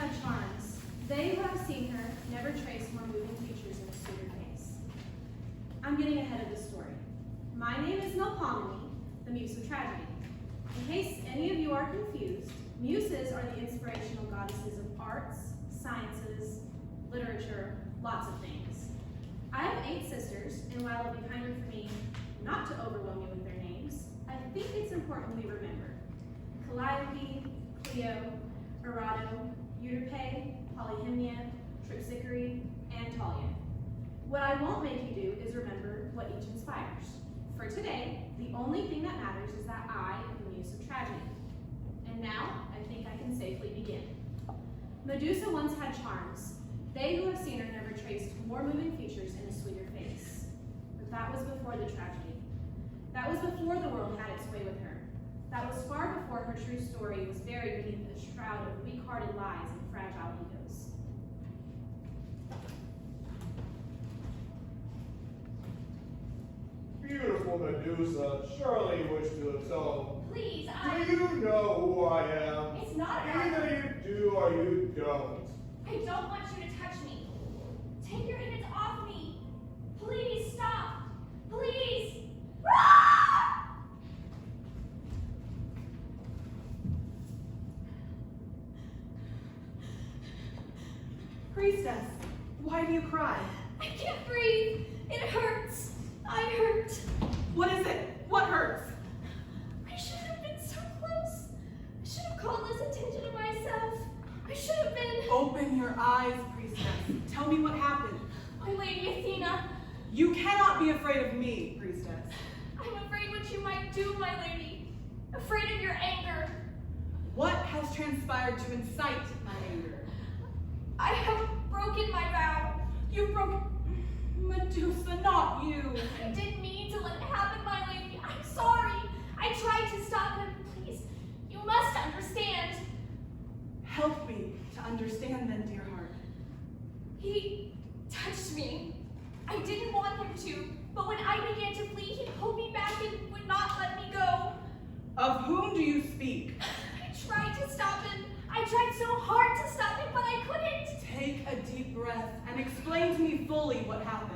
had charms. They who have seen her never trace more moving features in a sweeter face. I'm getting ahead of the story. My name is Melpomene, the Muse of Tragedy. In case any of you are confused, muses are the inspirational goddesses of arts, sciences, literature, lots of things. I have 8 sisters, and while it'll be kinder for me not to overwhelm you with their names, I think it's important we remember. Calliope, Clio, Erato, Euterpe, Polyhymnia, Terpsichore, and Talia. What I won't make you do is remember what each inspires. For today, the only thing that matters is that I am the Muse of Tragedy. And now, I think I can safely begin. Medusa once had charms. They who have seen her never traced more moving features in a sweeter face. But that was before the tragedy. That was before the world had its way with her. That was far before her true story was buried beneath a shroud of weak-hearted lies and fragile egos. Beautiful Medusa, surely you wish to atone. Please, Do you know who I am? It's not about... Either you do or you don't. I don't want you to touch me. Take your hands off me. Please stop. Please. Ah! Priestess, why do you cry? I can't breathe. It hurts. I hurt. What is it? What hurts? I shouldn't have been so close. I should have called this attention to myself. I should have been... Open your eyes, priestess. Tell me what happened. My lady Athena, You cannot be afraid of me, priestess. I'm afraid what you might do, my lady. Afraid of your anger. What has transpired to incite my anger? I have broken my vow. You broke... Medusa, not you. I didn't mean to let it happen, my lady. I'm sorry. I tried to stop him. Please, you must understand. Help me to understand then, dear heart. He touched me. I didn't want him to, but when I began to flee, he pulled me back and would not let me go. Of whom do you speak? I tried to stop him. I tried so hard to stop him, but I couldn't. Take a deep breath and explain to me fully what happened.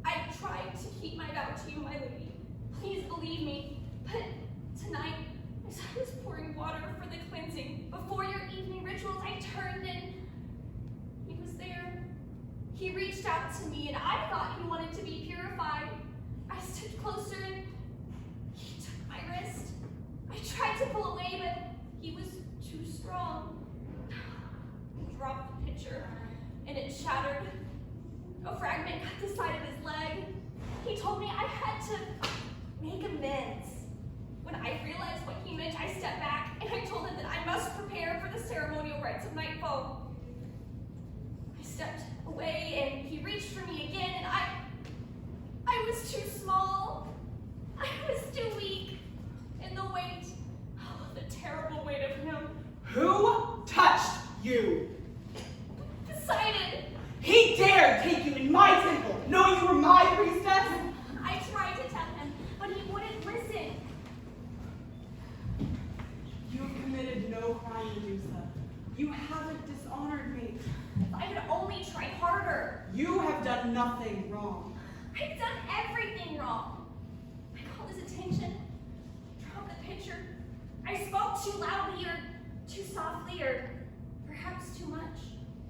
I tried to keep my vow to you, my lady. Please believe me. But tonight, as I was pouring water for the cleansing, before your evening rituals, I turned and he was there. He reached out to me and I thought he wanted to be purified. I stood closer and he took my wrist. I tried to pull away, but he was too strong. He dropped the pitcher and it shattered. A fragment cut the side of his leg. He told me I had to make amends. When I realized what he meant, I stepped back and I told him that I must prepare for the ceremonial rites of nightfall. I stepped away and he reached for me again and I was too small. I was too weak. And the weight, oh, the terrible weight of him. Who touched you? Decided. He dared take you in my temple, knowing you were my priestess? I tried to tell him, but he wouldn't listen. You have committed no crime, Medusa. You haven't dishonored me. If I had only tried harder. You have done nothing wrong. I've done everything wrong. I called his attention, dropped the pitcher. I spoke too loudly or too softly or perhaps too much.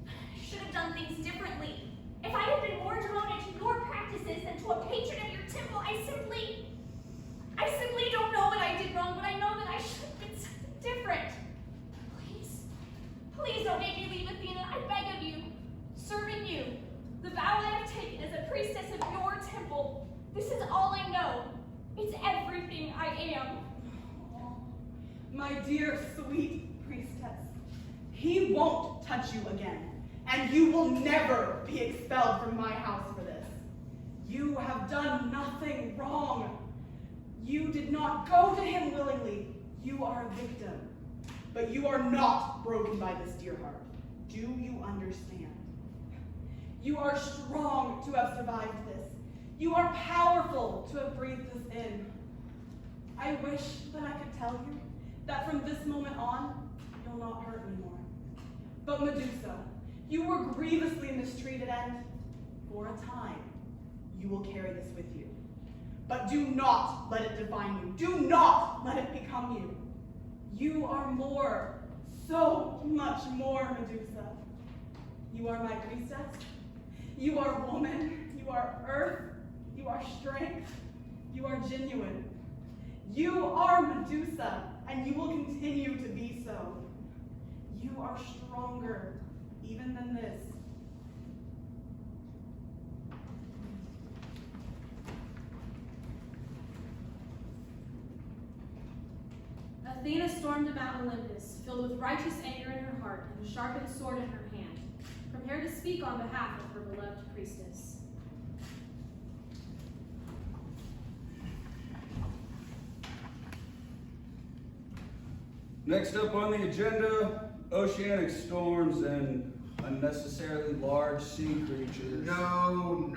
I should have done things differently. If I had been more devoted to your practices than to a patron of your temple, I simply don't know what I did wrong, but I know that I should have been something different. Please don't make me leave Athena, I beg of you. Serving you, the vow I have taken as a priestess of your temple, this is all I know. It's everything I am. My dear, sweet priestess, he won't touch you again, and you will never be expelled from my house for this. You have done nothing wrong. You did not go to him willingly. You are a victim, but you are not broken by this, dear heart. Do you understand? You are strong to have survived this. You are powerful to have breathed this in. I wish that I could tell you that from this moment on, you'll not hurt me more. But Medusa, you were grievously mistreated and, for a time, you will carry this with you. But do not let it define you. Do not let it become you. You are more, so much more, Medusa. You are my priestess. You are woman. You are earth. You are strength. You are genuine. You are Medusa, and you will continue to be so. You are stronger, even than this. Athena stormed about Olympus, filled with righteous anger in her heart and a sharpened sword in her hand, prepared to speak on behalf of her beloved priestess. Next up on the agenda, oceanic storms and unnecessarily large sea creatures. No.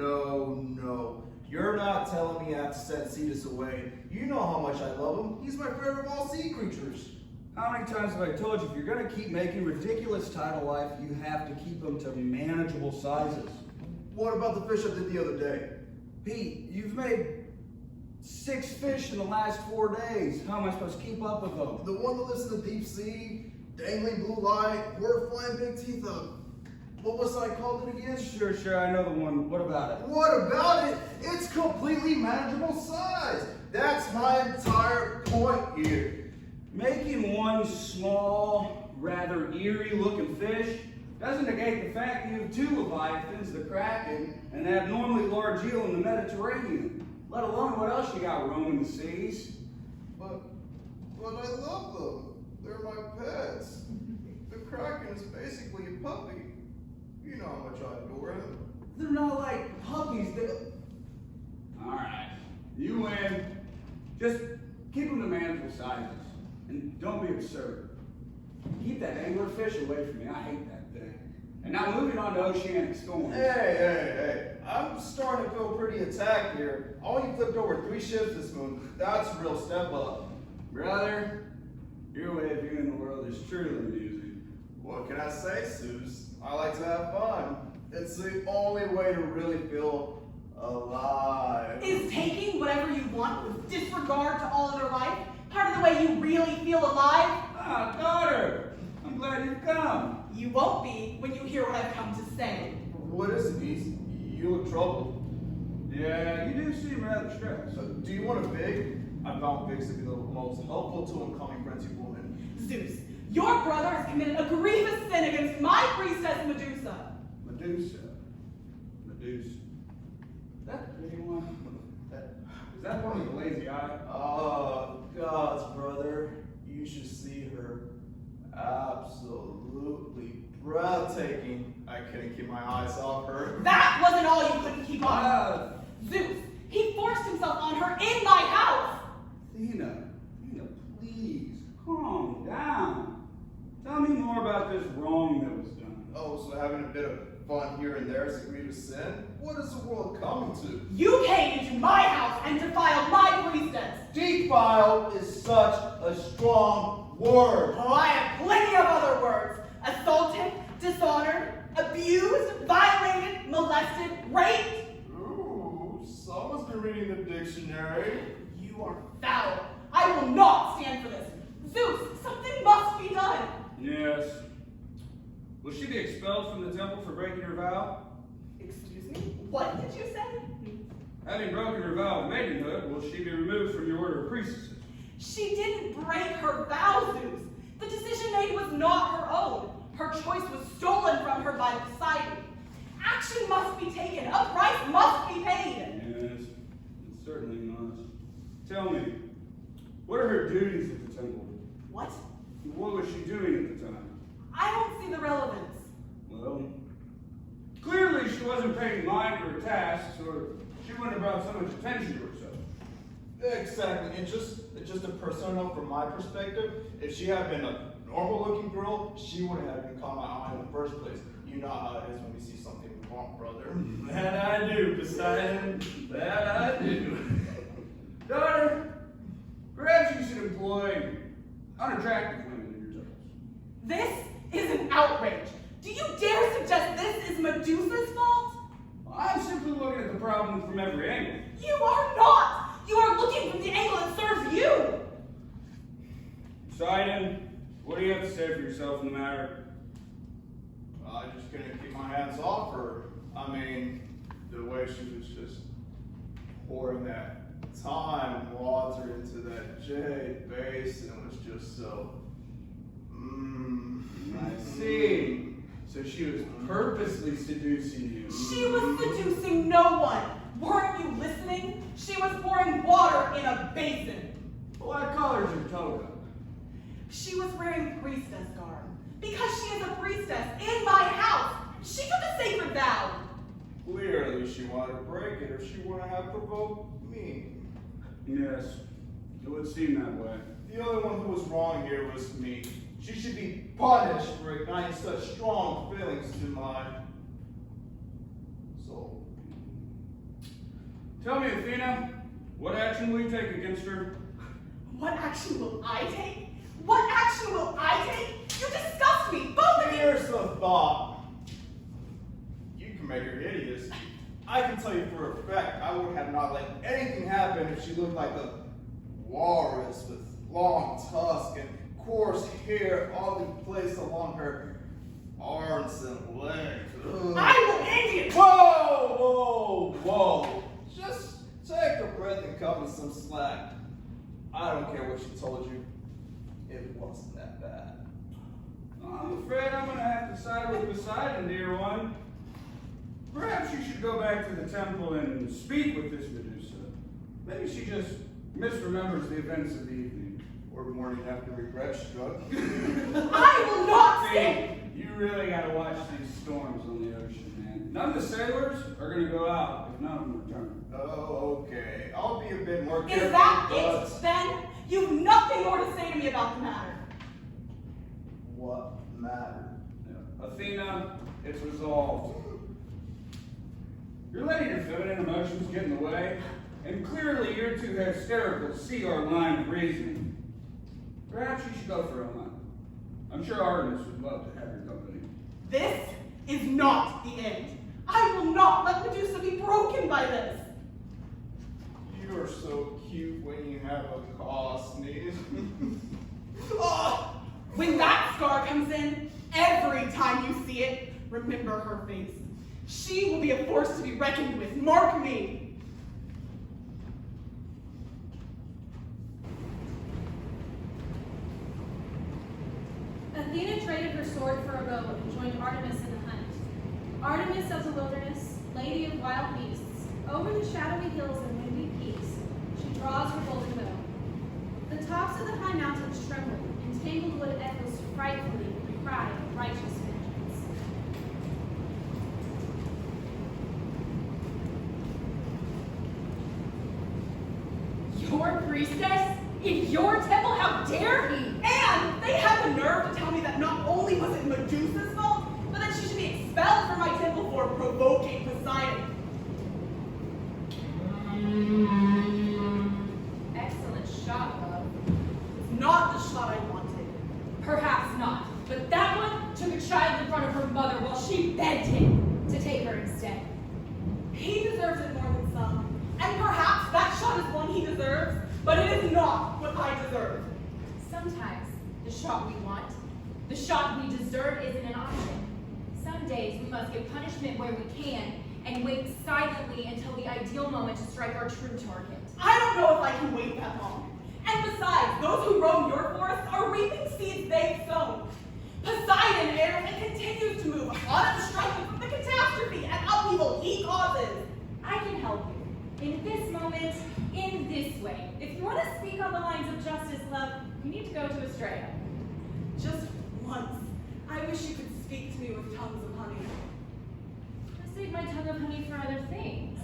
You're not telling me I have to set Cetus away. You know how much I love him. He's my favorite of all sea creatures. How many times have I told you, if you're going to keep making ridiculous tidal life, you have to keep them to manageable sizes? What about the fish I did the other day? Pete, you've made 6 fish in the last 4 days. How am I supposed to keep up with them? The one that lives in the deep sea, dangling blue light, horrifying big teeth of. What was I called it again? Sure, I know the one. What about it? What about it? It's completely manageable size. That's my entire point here. Making one small, rather eerie-looking fish doesn't negate the fact that you have 2 leviathans, the Kraken, and an abnormally large eel in the Mediterranean. Let alone what else you got roaming the seas. But I love them. They're my pets. The Kraken is basically a puppy. You know how much I adore him. They're not like puppies. Alright, you win. Just keep them to manageable sizes. And don't be absurd. Keep that anglerfish away from me. I hate that thing. And now moving on to oceanic storms. Hey. I'm starting to feel pretty attacked here. I only flipped over 3 ships this moon. That's a real step up. Brother, your way of viewing the world is truly amusing. What can I say, Zeus? I like to have fun. It's the only way to really feel alive. Is taking whatever you want with disregard to all other life part of the way you really feel alive? Ah, daughter, I'm glad you've come. You won't be when you hear what I've come to say. What is it, Beast? You look troubled. Yeah, you do seem rather stressed. Do you want a pig? I found pigs to be the most helpful to incoming frenzied woman. Zeus, your brother has committed a grievous sin against my priestess Medusa. Medusa. Is that the big one? Is that one with the lazy eye? Oh, God's brother. You should see her. Absolutely breathtaking. I couldn't keep my eyes off her. That wasn't all you couldn't keep on. Zeus, he forced himself on her in my house. Athena, please, calm down. Tell me more about this wrong that was done. Oh, so having a bit of fun here and there is a grievous sin? What is the world coming to? You came into my house and defiled my priestess. Defile is such a strong word. Oh, I have plenty of other words. Assaulted, dishonored, abused, violated, molested, raped. Ooh, someone's been reading the dictionary. You are foul. I will not stand for this. Zeus, something must be done. Yes. Will she be expelled from the temple for breaking her vow? Excuse me? What did you say? Having broken her vow of maidenhood, will she be removed from your order of priestesses? She didn't break her vow, Zeus. The decision made was not her own. Her choice was stolen from her by Poseidon. Action must be taken. A price must be paid. Yes, it certainly must. Tell me, what are her duties at the temple? What? What was she doing at the time? I don't see the relevance. Well, clearly she wasn't paying mind to her tasks, or she wouldn't have brought so much attention to herself. Exactly. And just a personal note from my perspective, if she had been a normal-looking girl, she wouldn't have even caught my eye in the first place. You know how it is when we see something we want, brother. That I do, Poseidon. That I do. Daughter, perhaps you should employ unattractive women in your temples. This is an outrage. yourself in the matter? I just couldn't keep my hands off her. I mean, the way she was just pouring that thyme water into that jade basin was just so. I see. So she was purposely seducing you. She was seducing no one. Weren't you listening? She was pouring water in a basin. Well, I call her your toga. She was wearing priestess garb. Because she is a priestess in my house. She took a sacred vow. Clearly, she wanted to break it, or she wouldn't have provoked me. Yes, it would seem that way. The only one who was wrong here was me. She should be punished for igniting such strong feelings to my soul. Tell me, Athena, what action will you take against her? What action will I take? What action will I take? You disgust me, both of you! Here's the thought. You can make her hideous. I can tell you for a fact, I would have not let anything happen if she looked like a walrus with long tusks and coarse hair all placed along her arms and legs. Ugh. I will end you! Whoa, whoa, whoa. Just take a breath and cut me some slack. I don't care what she told you. It wasn't that bad. I'm afraid I'm going to have to side with Poseidon, dear one. Perhaps you should go back to the temple and speak with this Medusa. Maybe she just misremembers the events of the evening. Or morning after regret struck. I will not stay! See, you really got to watch these storms on the ocean, man. None of the sailors are going to go out if none of them return. Oh, okay. I'll be a bit more Is careful. that but it, then? You've nothing more to say to me about the matter. what matter? Yeah. Athena, it's resolved. You're letting your feminine emotions get in the way, and clearly you're too hysterical to see our line of reasoning. Perhaps you should go for a hunt. I'm sure Artemis would love to have your company. This is not the end. I will not let Medusa be broken by this. You are so cute when you have a cause sneeze. Oh! When that scar comes in, every time you see it, remember her face. She will be a force to be reckoned with. Mark me. Athena traded her sword for a bow and joined Artemis in the hunt. Artemis of the wilderness, lady of wild beasts, over the shadowy hills and windy peaks, she draws her golden bow. The tops of the high mountains tremble, and tangled wood echoes frightfully with the cry of righteous vengeance. Your priestess? In your temple? How dare he? And they had the nerve to tell me that not only was it Medusa's fault, but that she should be expelled from my temple for provoking Poseidon. Excellent shot, love. It's not the shot I wanted. Perhaps not, but that one took a child in front of her mother while she begged him to take her instead. He deserves it more than some. And perhaps that shot is one he deserves, but it is not what I deserve. Sometimes the shot we want, the shot we deserve isn't an option. Some days we must give punishment where we can and wait silently until the ideal moment to strike our true target. I don't know if I can wait that long. And besides, those who roam your forests are reaping seeds they've sown. Poseidon errs and continues to move, unobstructed from the catastrophe and upheaval he causes. I can help you. In this moment, in this way. If you want to speak on the lines of justice, love, you need to go to Estrella. Just once, I wish you could speak to me with tongues of honey. I save my tongue of honey for other things.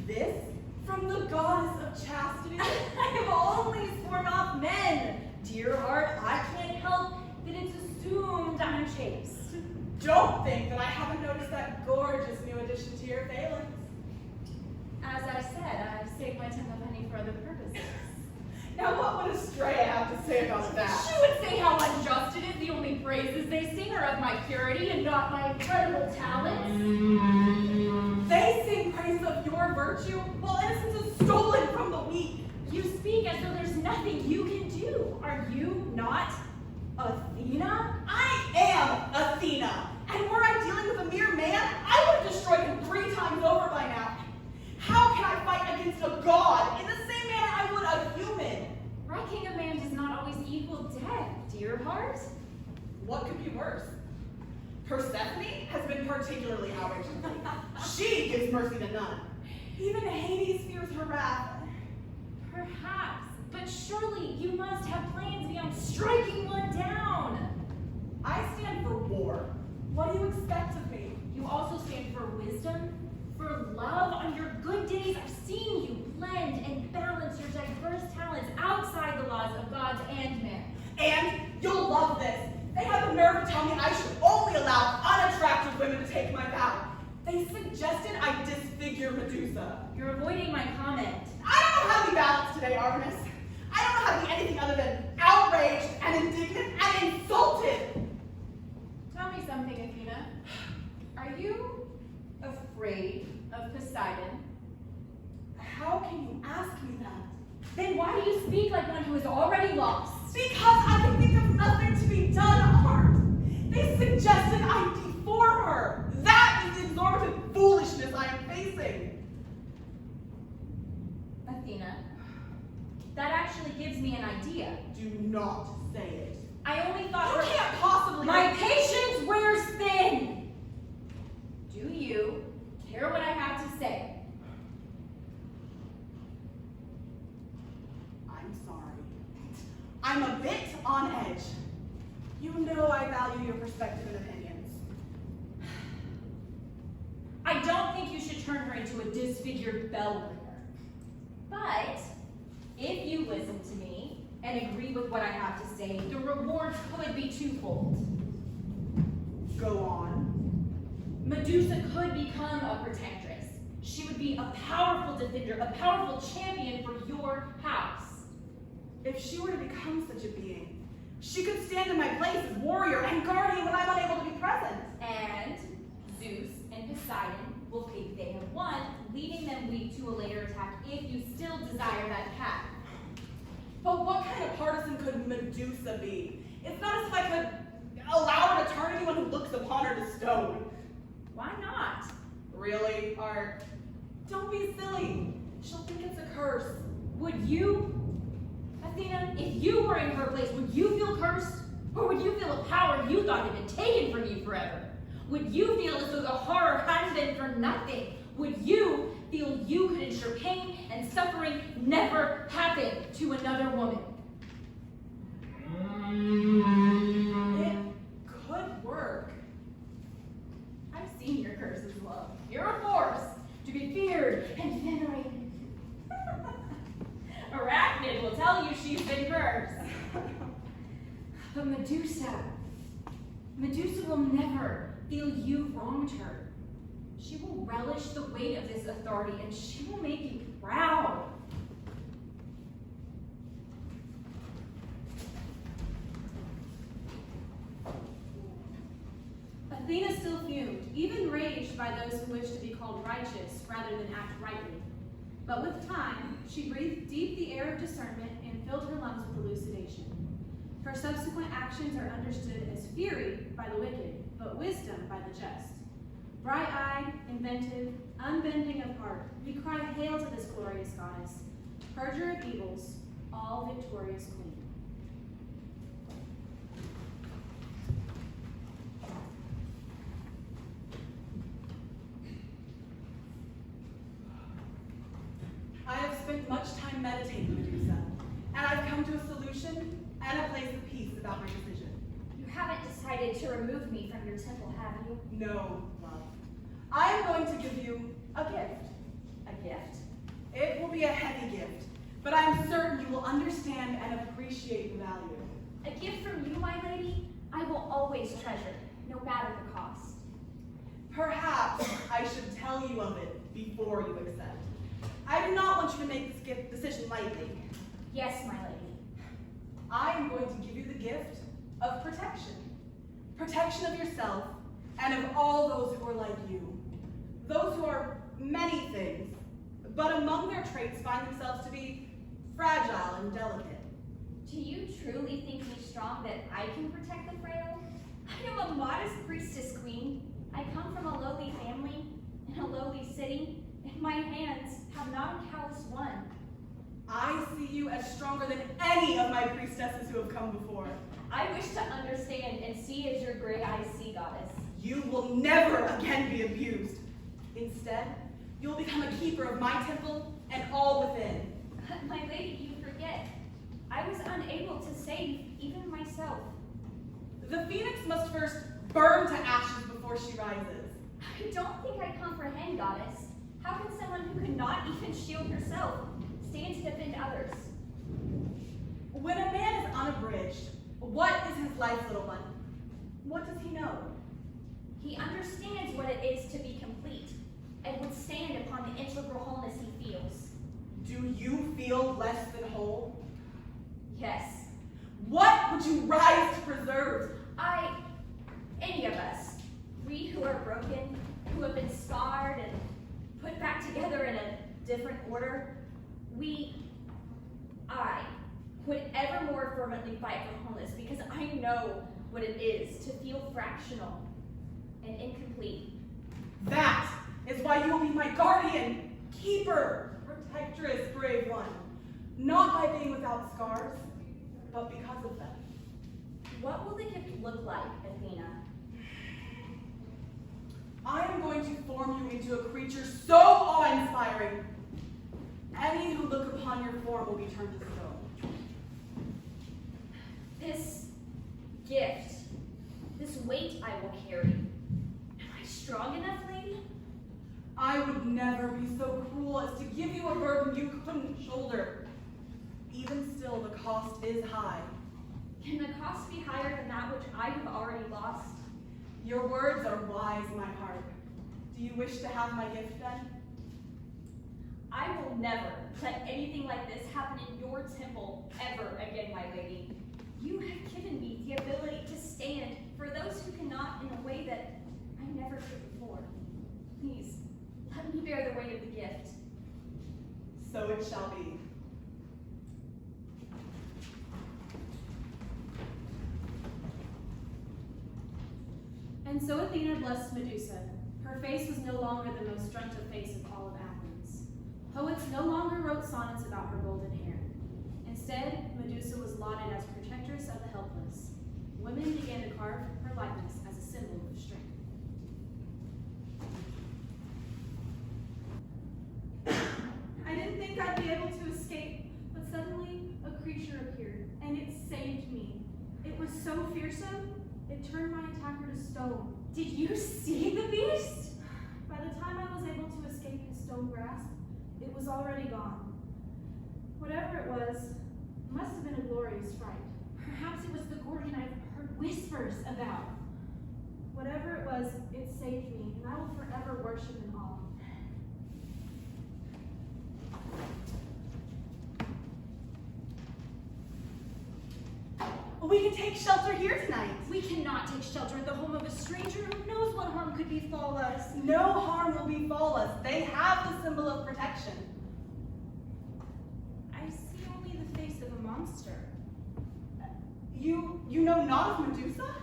This? From the goddess of chastity? I have only sworn off men. Dear heart, I can't help that it's assumed I'm chaste. Don't think that I haven't noticed that gorgeous new addition to your phalanx. As I said, I save my tongue of honey for other purposes. Now what would Estrella have to say about that? She would say how unjust it is. The only praises they sing are of my purity and not my incredible talents. They sing praise of your virtue, while innocence is stolen from the weak. You speak as though there's nothing you can do. Are you not Athena? I Athena. And were I dealing with a mere man, I would have destroyed him 3 times over by now. How can I fight against a god in the same manner I would a human? Wrecking a man does not always equal death, dear heart. What could be worse? Persephone has been particularly outraged lately. She gives mercy to none. Even Hades fears her wrath. Perhaps, but surely you must have plans beyond striking one down. I stand for war. What do you expect of me? You also stand for wisdom, for love. On your good days, I've seen you blend and balance your diverse talents outside the laws of gods and men. And you'll love this. They have the nerve to tell me I should only allow unattractive women to take my vow. They suggested I disfigure Medusa. You're avoiding my comment. I don't know how to be balanced today, Artemis. I don't know how to be anything other than outraged and indignant and insulted. Tell me something, Athena. Are you afraid of Poseidon? How can you ask me that? Then why do you speak like one who is already lost? Because I can think of nothing to be done, Art. They suggested I deform her. That is the exorbitant foolishness I am facing. Athena, that actually gives me an idea. Do not say it. I only thought You can't possibly. my patience wears thin. Do you hear what I have to say? I'm sorry. I'm a bit on edge. You know I value your perspective and opinions. I don't think you should turn her into a disfigured bell ringer. But if you listen to me and agree with what I have to say, the rewards could be twofold. Go on. Medusa could become a protectress. She would be a powerful defender, a powerful champion for your house. If she were to become such a being, she could stand in my place as warrior and guardian when I'm unable to be present. And Zeus and Poseidon will think they have won, leaving them weak to a later attack if you still desire that path. But what kind of partisan could Medusa be? It's not as if I could allow her to turn anyone who looks upon her to stone. Why not? Really, Art? Don't be silly. She'll think it's a curse. Would you, Athena, if you were in her place, would you feel cursed? Or would you feel a power you thought had been taken from you forever? Would you feel as though the horror hadn't been for nothing? Would you feel you could ensure pain and suffering never happen to another woman? It could work. I've seen your curses, love. You're a force to be feared and venerated. Arachnid will tell you she's been cursed. But Medusa will never feel you wronged her. She will relish the weight of this authority and she will make you proud. Athena still fumed, even raged by those who wished to be called righteous rather than act rightly. But with time, she breathed deep the air of discernment and filled her lungs with elucidation. Her subsequent actions are understood as fury by the wicked, but wisdom by the just. Bright-eyed, inventive, unbending of heart, we cry hail to this glorious goddess, purger of evils, all victorious queen. I have spent much time meditating, Medusa, and I've come to a solution and a place of peace about my decision. You haven't decided to remove me from your temple, have you? No, love. I am going to give you a gift. A gift? It will be a heavy gift, but I am certain you will understand and appreciate the value. A gift from you, my lady, I will always treasure, no matter the cost. Perhaps I should tell you of it before you accept. I do not want you to make this gift decision lightly. Yes, my lady. I am going to give you the gift of protection. Protection of yourself and of all those who are like you. Those who are many things, but among their traits find themselves to be fragile and delicate. Do you truly think me strong that I can protect the frail? I am a modest priestess queen. I come from a lowly family in a lowly city, and my hands have not a calloused one. I see you as stronger than any of my priestesses who have come before. I wish to understand and see as your gray eyes see, goddess. You will never again be abused. Instead, you'll become a keeper of my temple and all within. My lady, you forget. I was unable to save even myself. The phoenix must first burn to ashes before she rises. I don't think I comprehend, goddess. How can someone who could not even shield herself stand to defend others? When a man is unabridged, what is his life, little one? What does he know? He understands what it is to be complete and would stand upon the integral wholeness he feels. Do you feel less than whole? Yes. What would you rise to preserve? Any of us, we who are broken, who have been scarred and put back together in a different order, I would ever more fervently fight for wholeness because I know what it is to feel fractional and incomplete. That is why you will be my guardian, keeper, protectress, brave one. Not by being without scars, but because of them. What will the gift look like, Athena? I am going to form you into a creature so awe-inspiring. Any who look upon your form will be turned to stone. This gift, this weight I will carry. Am I strong enough, lady? I would never be so cruel as to give you a burden you couldn't shoulder. Even still, the cost is high. Can the cost be higher than that which I have already lost? Your words are wise, my heart. Do you wish to have my gift then? I will never let anything like this happen in your temple ever again, my lady. You have given me the ability to stand for those who cannot in a way that I never could before. Please, let me bear the weight of the gift. So it shall be. And so Athena blessed Medusa. Her face was no longer the most drunken face of all of Athens. Poets no longer wrote sonnets about her golden hair. Instead, Medusa was lauded as protectress of the helpless. Women began to carve her likeness as a symbol of strength. I didn't think I'd be able to escape, but suddenly a creature appeared, and it saved me. It was so fearsome, it turned my attacker to stone. Did you see the beast? By the time I was able to escape his stone grasp, it was already gone. Whatever it was, it must have been a glorious fright. Perhaps it was the Gorgon I've heard whispers about. Whatever it was, it saved me, and I will forever worship in awe. We can take shelter here tonight. We cannot take shelter in the home of a stranger who knows what harm could befall us. No harm will befall us. They have the symbol of protection. I see only the face of a monster. You know not of Medusa?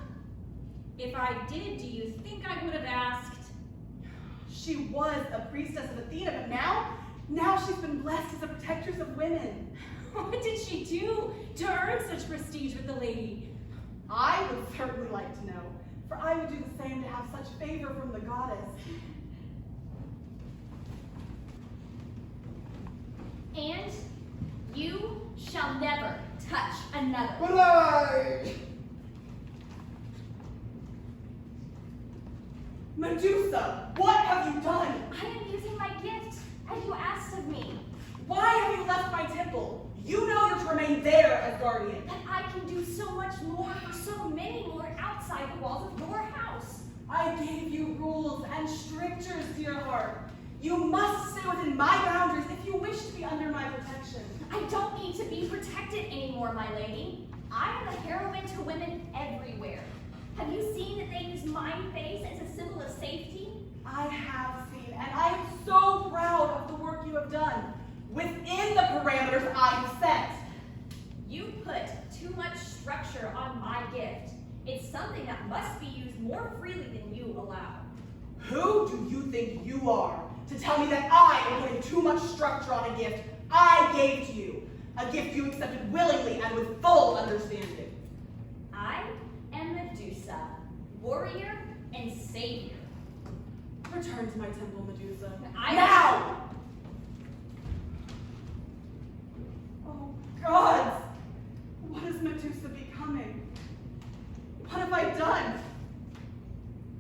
If I did, do you think I would have asked? She was a priestess of Athena, but now she's been blessed as a protectress of women. What did she do to earn such prestige with the lady? I would certainly like to know, for I would do the same to have such favor from the goddess. And you shall never touch another. But Medusa, what have you done? I am using my gift, as you asked of me. Why have you left my temple? You know you're to remain there as guardian. That I can do so much more for so many more outside the walls of your house. I gave you rules and strictures, dear heart. You must stay within my boundaries if you wish to be under my protection. I don't need to be protected anymore, my lady. I am a heroine to women everywhere. Have you seen that they use my face as a symbol of safety? I have seen, and I am so proud of the work you have done within the parameters I have set. You put too much structure on my gift. It's something that must be used more freely than you allow. Who do you think you are to tell me that I am putting too much structure on a gift I gave to you? A gift you accepted willingly and with full understanding. I am Medusa, warrior and savior. Return to my temple, Medusa. Now! Oh, gods! What is Medusa becoming? What have I done?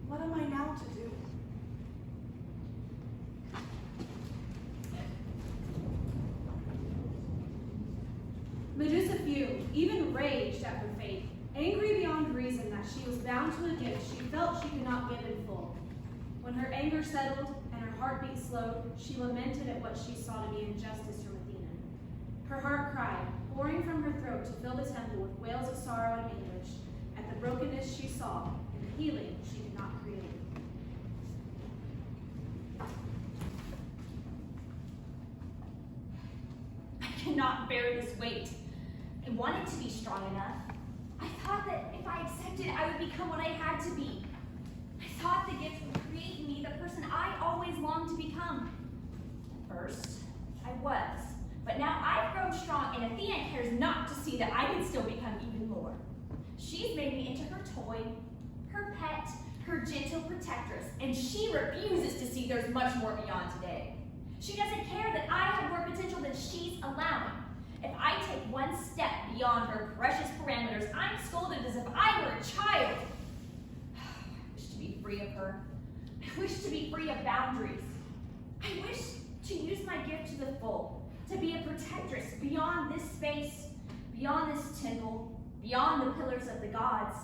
What am I now to do? Medusa fumed, even raged at her fate, angry beyond reason that she was bound to a gift she felt she could not give in full. When her anger settled and her heartbeat slowed, she lamented at what she saw to be injustice from Athena. Her heart cried, pouring from her throat to fill the temple with wails of sorrow and anguish, at the brokenness she saw and the healing she could not create. I cannot bear this weight. I wanted to be strong enough. I thought that if I accepted, I would become what I had to be. I thought the gift would create in me the person I always longed to become. At first, I was. But now I've grown strong, and Athena cares not to see that I can still become even more. She's made me into her toy, her pet, her gentle protectress, and she refuses to see there's much more beyond today. She doesn't care that I have more potential than she's allowing. If I take one step beyond her precious parameters, I'm scolded as if I were a child. I wish to be free of her. I wish to be free of boundaries. I wish to use my gift to the full, to be a protectress beyond this space, beyond this temple, beyond the pillars of the gods.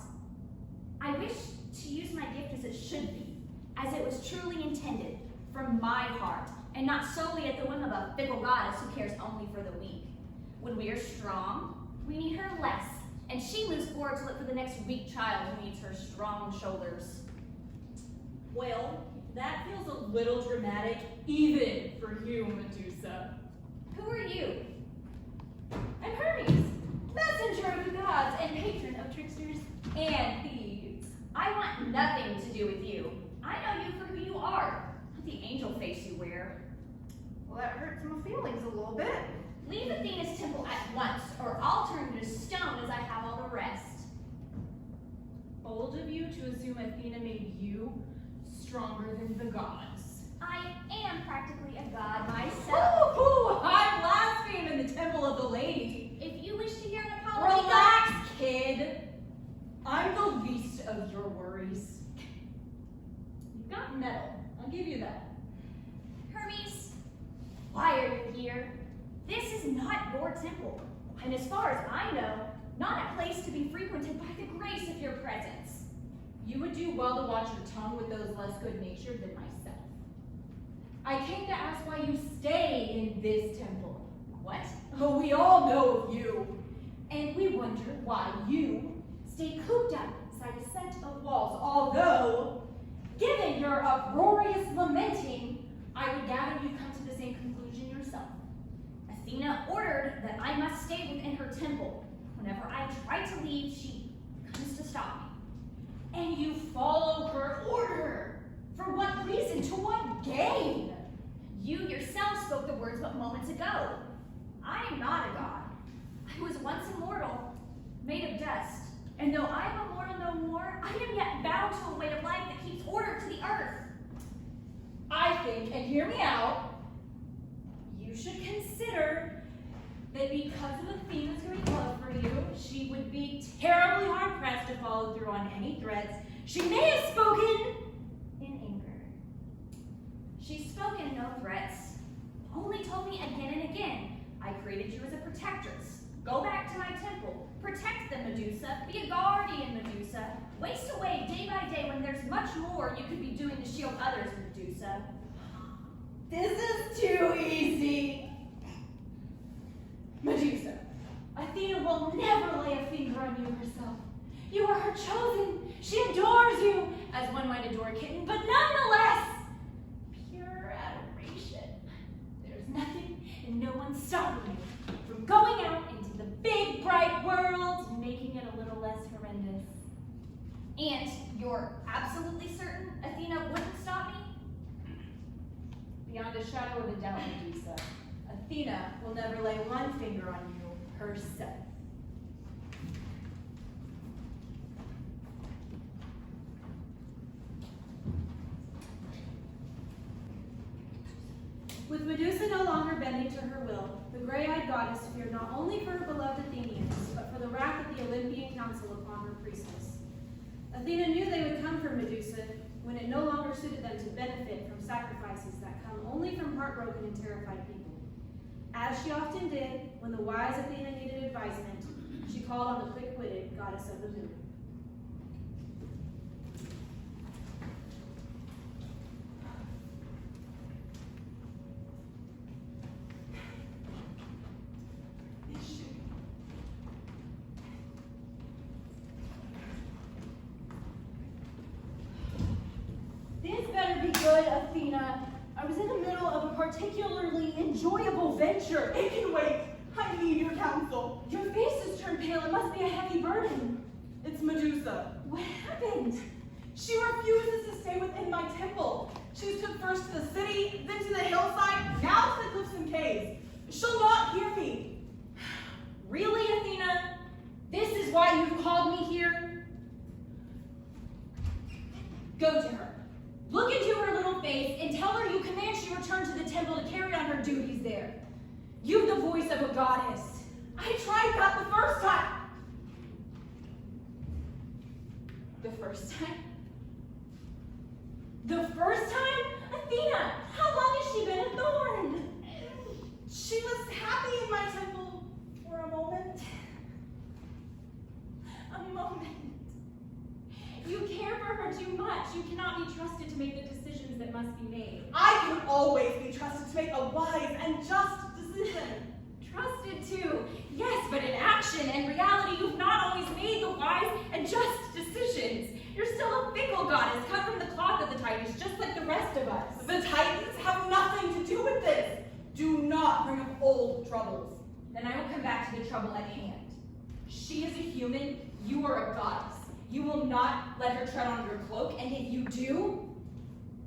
I wish to use my gift as it should be, as it was truly intended, from my heart, and not solely at the whim of a fickle goddess who cares only for the weak. When we are strong, we need her less, and she moves forward to look for the next weak child who needs her strong shoulders. Well, that feels a little dramatic, even for you, Medusa. Who are you? I'm Hermes, messenger of the gods and patron of tricksters and thieves. I want nothing to do with you. I know you for who you are, not the angel face you wear. Well, that hurts my feelings a little bit. Leave Athena's temple at once, or I'll turn you to stone as I have all the rest. Bold of you to assume Athena made you stronger than the gods. I am practically a god myself. Ooh, I blaspheme in the temple of the lady. If you wish to hear an apology, Relax, kid. I'm the least of your worries. You've got metal, I'll give you that. Hermes, why are you here? This is not your temple, and as far as I know, not a place to be frequented by the grace of your presence. You would do well to watch your tongue with those less good-natured than myself. I came to ask why you stay in this temple. What? Oh, we all know of you. And we wonder why you stay cooped up inside a set of walls, although, given your uproarious lamenting, I would gather you'd come to the same conclusion yourself. Athena ordered that I must stay within her temple. Whenever I try to leave, she comes to stop me. And you follow her order. For what reason? To what gain? You yourself spoke the words but moments ago. I am not a god. I was once immortal, made of dust. And though I am immortal no more, I am yet bound to a way of life that keeps order to the earth. I think, and hear me out, you should consider that because of Athena's great love for you, she would be terribly hard-pressed to follow through on any threats she may have spoken In anger. She's spoken no threats, only told me again and again, I created you as a protectress. Go back to my temple, protect them, Medusa, be a guardian, Medusa. Waste away day by day when there's much more you could be doing to shield others, Medusa. This is too easy. Medusa, Athena will never lay a finger on you herself. You are her chosen. She adores you, as one might adore a kitten, but nonetheless, pure adoration. There's nothing and no one stopping you from going out into the big, bright world and making it a little less horrendous. And you're absolutely certain Athena wouldn't stop me? Beyond a shadow of a doubt, Medusa, Athena will never lay one finger on you herself. With Medusa no longer bending to her will, the gray-eyed goddess feared not only for her beloved Athenians, but for the wrath of the Olympian council upon her priestess. Athena knew they would come for Medusa when it no longer suited them to benefit from sacrifices that come only from heartbroken and terrified people. As she often did, when the wise Athena needed advisement, she called on the quick-witted goddess of the moon. This better be good, Athena. I was in the middle of a particularly enjoyable venture. It can wait. I need your counsel. Your face has turned pale. It must be a heavy burden. It's Medusa. What happened? She refuses to stay within my temple. She's took first to the city, then to the hillside, now to the cliffs and caves. She'll not hear me. Really, Athena? This is why you've called me here? Go to her. Look into her little face and tell her you command she return to the temple to carry on her duties there. You've the voice of a goddess. I tried that the first time. The first time? The first time? Athena, how long has she been a thorn? She was happy in my temple for a moment. A moment. You care for her too much. You cannot be trusted to make the decisions that must be made. I can always be trusted to make a wise and just decision. Trusted too. Yes, but in action and reality, you've not always made the wise and just decisions. You're still a fickle goddess, cut from the cloth of the Titans, just like the rest of us. The Titans have nothing to do with this. Do not bring up old troubles. Then I will come back to the trouble at hand. She is a human, you are a goddess. You will not let her tread on your cloak, and if you do,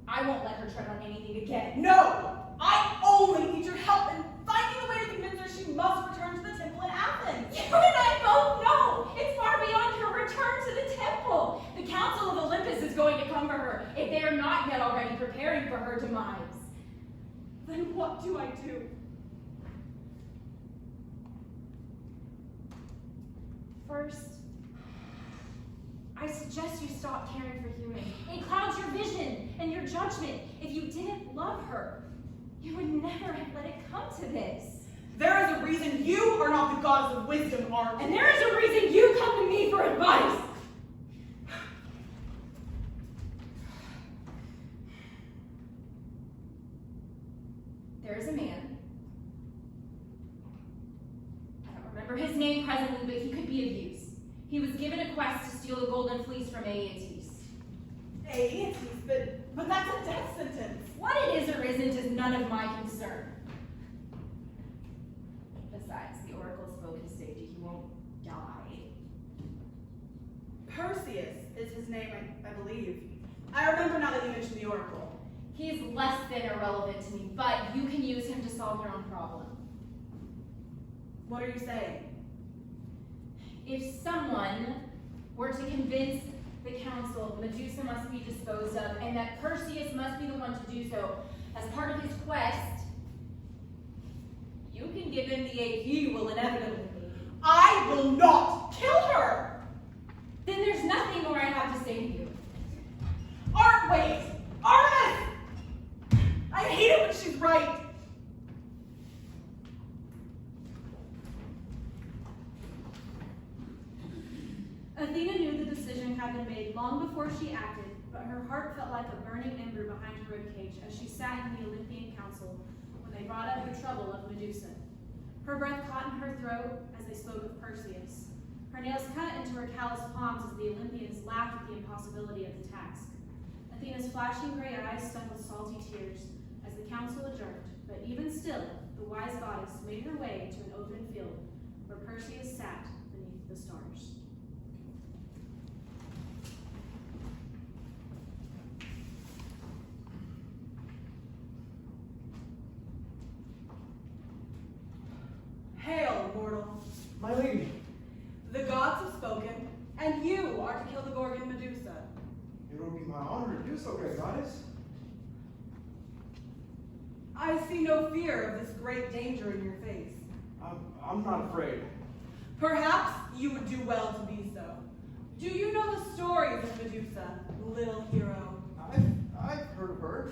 I won't let her tread on anything again. No! I only need your help in finding a way to convince her she must return to the temple in Athens. You and I both know it's far beyond her return to the temple. The Council of Olympus is going to come for her if they are not yet already preparing for her demise. Then what do I do? First, I suggest you stop caring for humans. It clouds your vision and your judgment. If you didn't love her, you would never have let it come to this. There is a reason you are not the goddess of wisdom, aren't you? And there is a reason you come to me for advice. There is a man. I don't remember his name presently, but he could be of use. He was given a quest to steal the golden fleece from Aeetes. Aeetes, but that's a death sentence. What it is or isn't is none of my concern. Besides, the oracle spoke his safety. He won't die. Perseus is his name, I believe. I remember now that you mentioned the oracle. He's less than irrelevant to me, but you can use him to solve your own problem. What are you saying? If someone were to convince the council Medusa must be disposed of, and that Perseus must be the one to do so as part of his quest, you can give him the aid he will inevitably need. I will not kill her! Then there's nothing more I have to say to you. Wait! Artemis! I hate it when she's right. Athena knew the decision had been made long before she acted, but her heart felt like a burning ember behind her ribcage as she sat in the Olympian council when they brought up the trouble of Medusa. Her breath caught in her throat as they spoke of Perseus. Her nails cut into her calloused palms as the Olympians laughed at the impossibility of the task. Athena's flashing gray eyes stung with salty tears as the council adjourned, but even still, the wise goddess made her way to an open field where Perseus sat beneath the stars. girl. My lady, The gods have spoken, and you are to kill the Gorgon Medusa. it will be my honor to do so, great goddess. I see no fear of this great danger in your face. I'm not afraid. Perhaps you would do well to be so. Do you know the stories of Medusa, little hero? I've heard of her.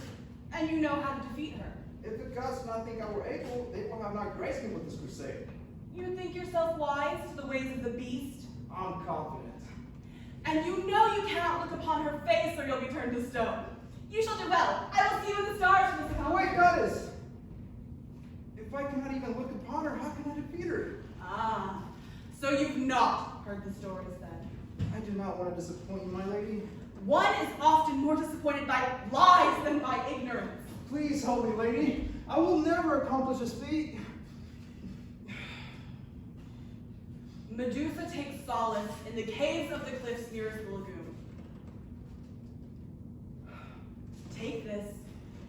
And you know how to defeat her. If the gods do not think I were able, they will have not graced me with this crusade. You think yourself wise to the ways of the beast? I'm confident. And you know you cannot look upon her face or you'll be turned to stone. You shall do well. I will see you in the stars for this accomplishment. Wait, goddess! If I cannot even look upon her, how can I defeat her? Ah, so you've not heard the stories then. I do not want to disappoint you, my lady. One is often more disappointed by lies than by ignorance. Please, holy lady, I will never accomplish this feat. Medusa takes solace in the caves of the cliffs nearest the lagoon. Take this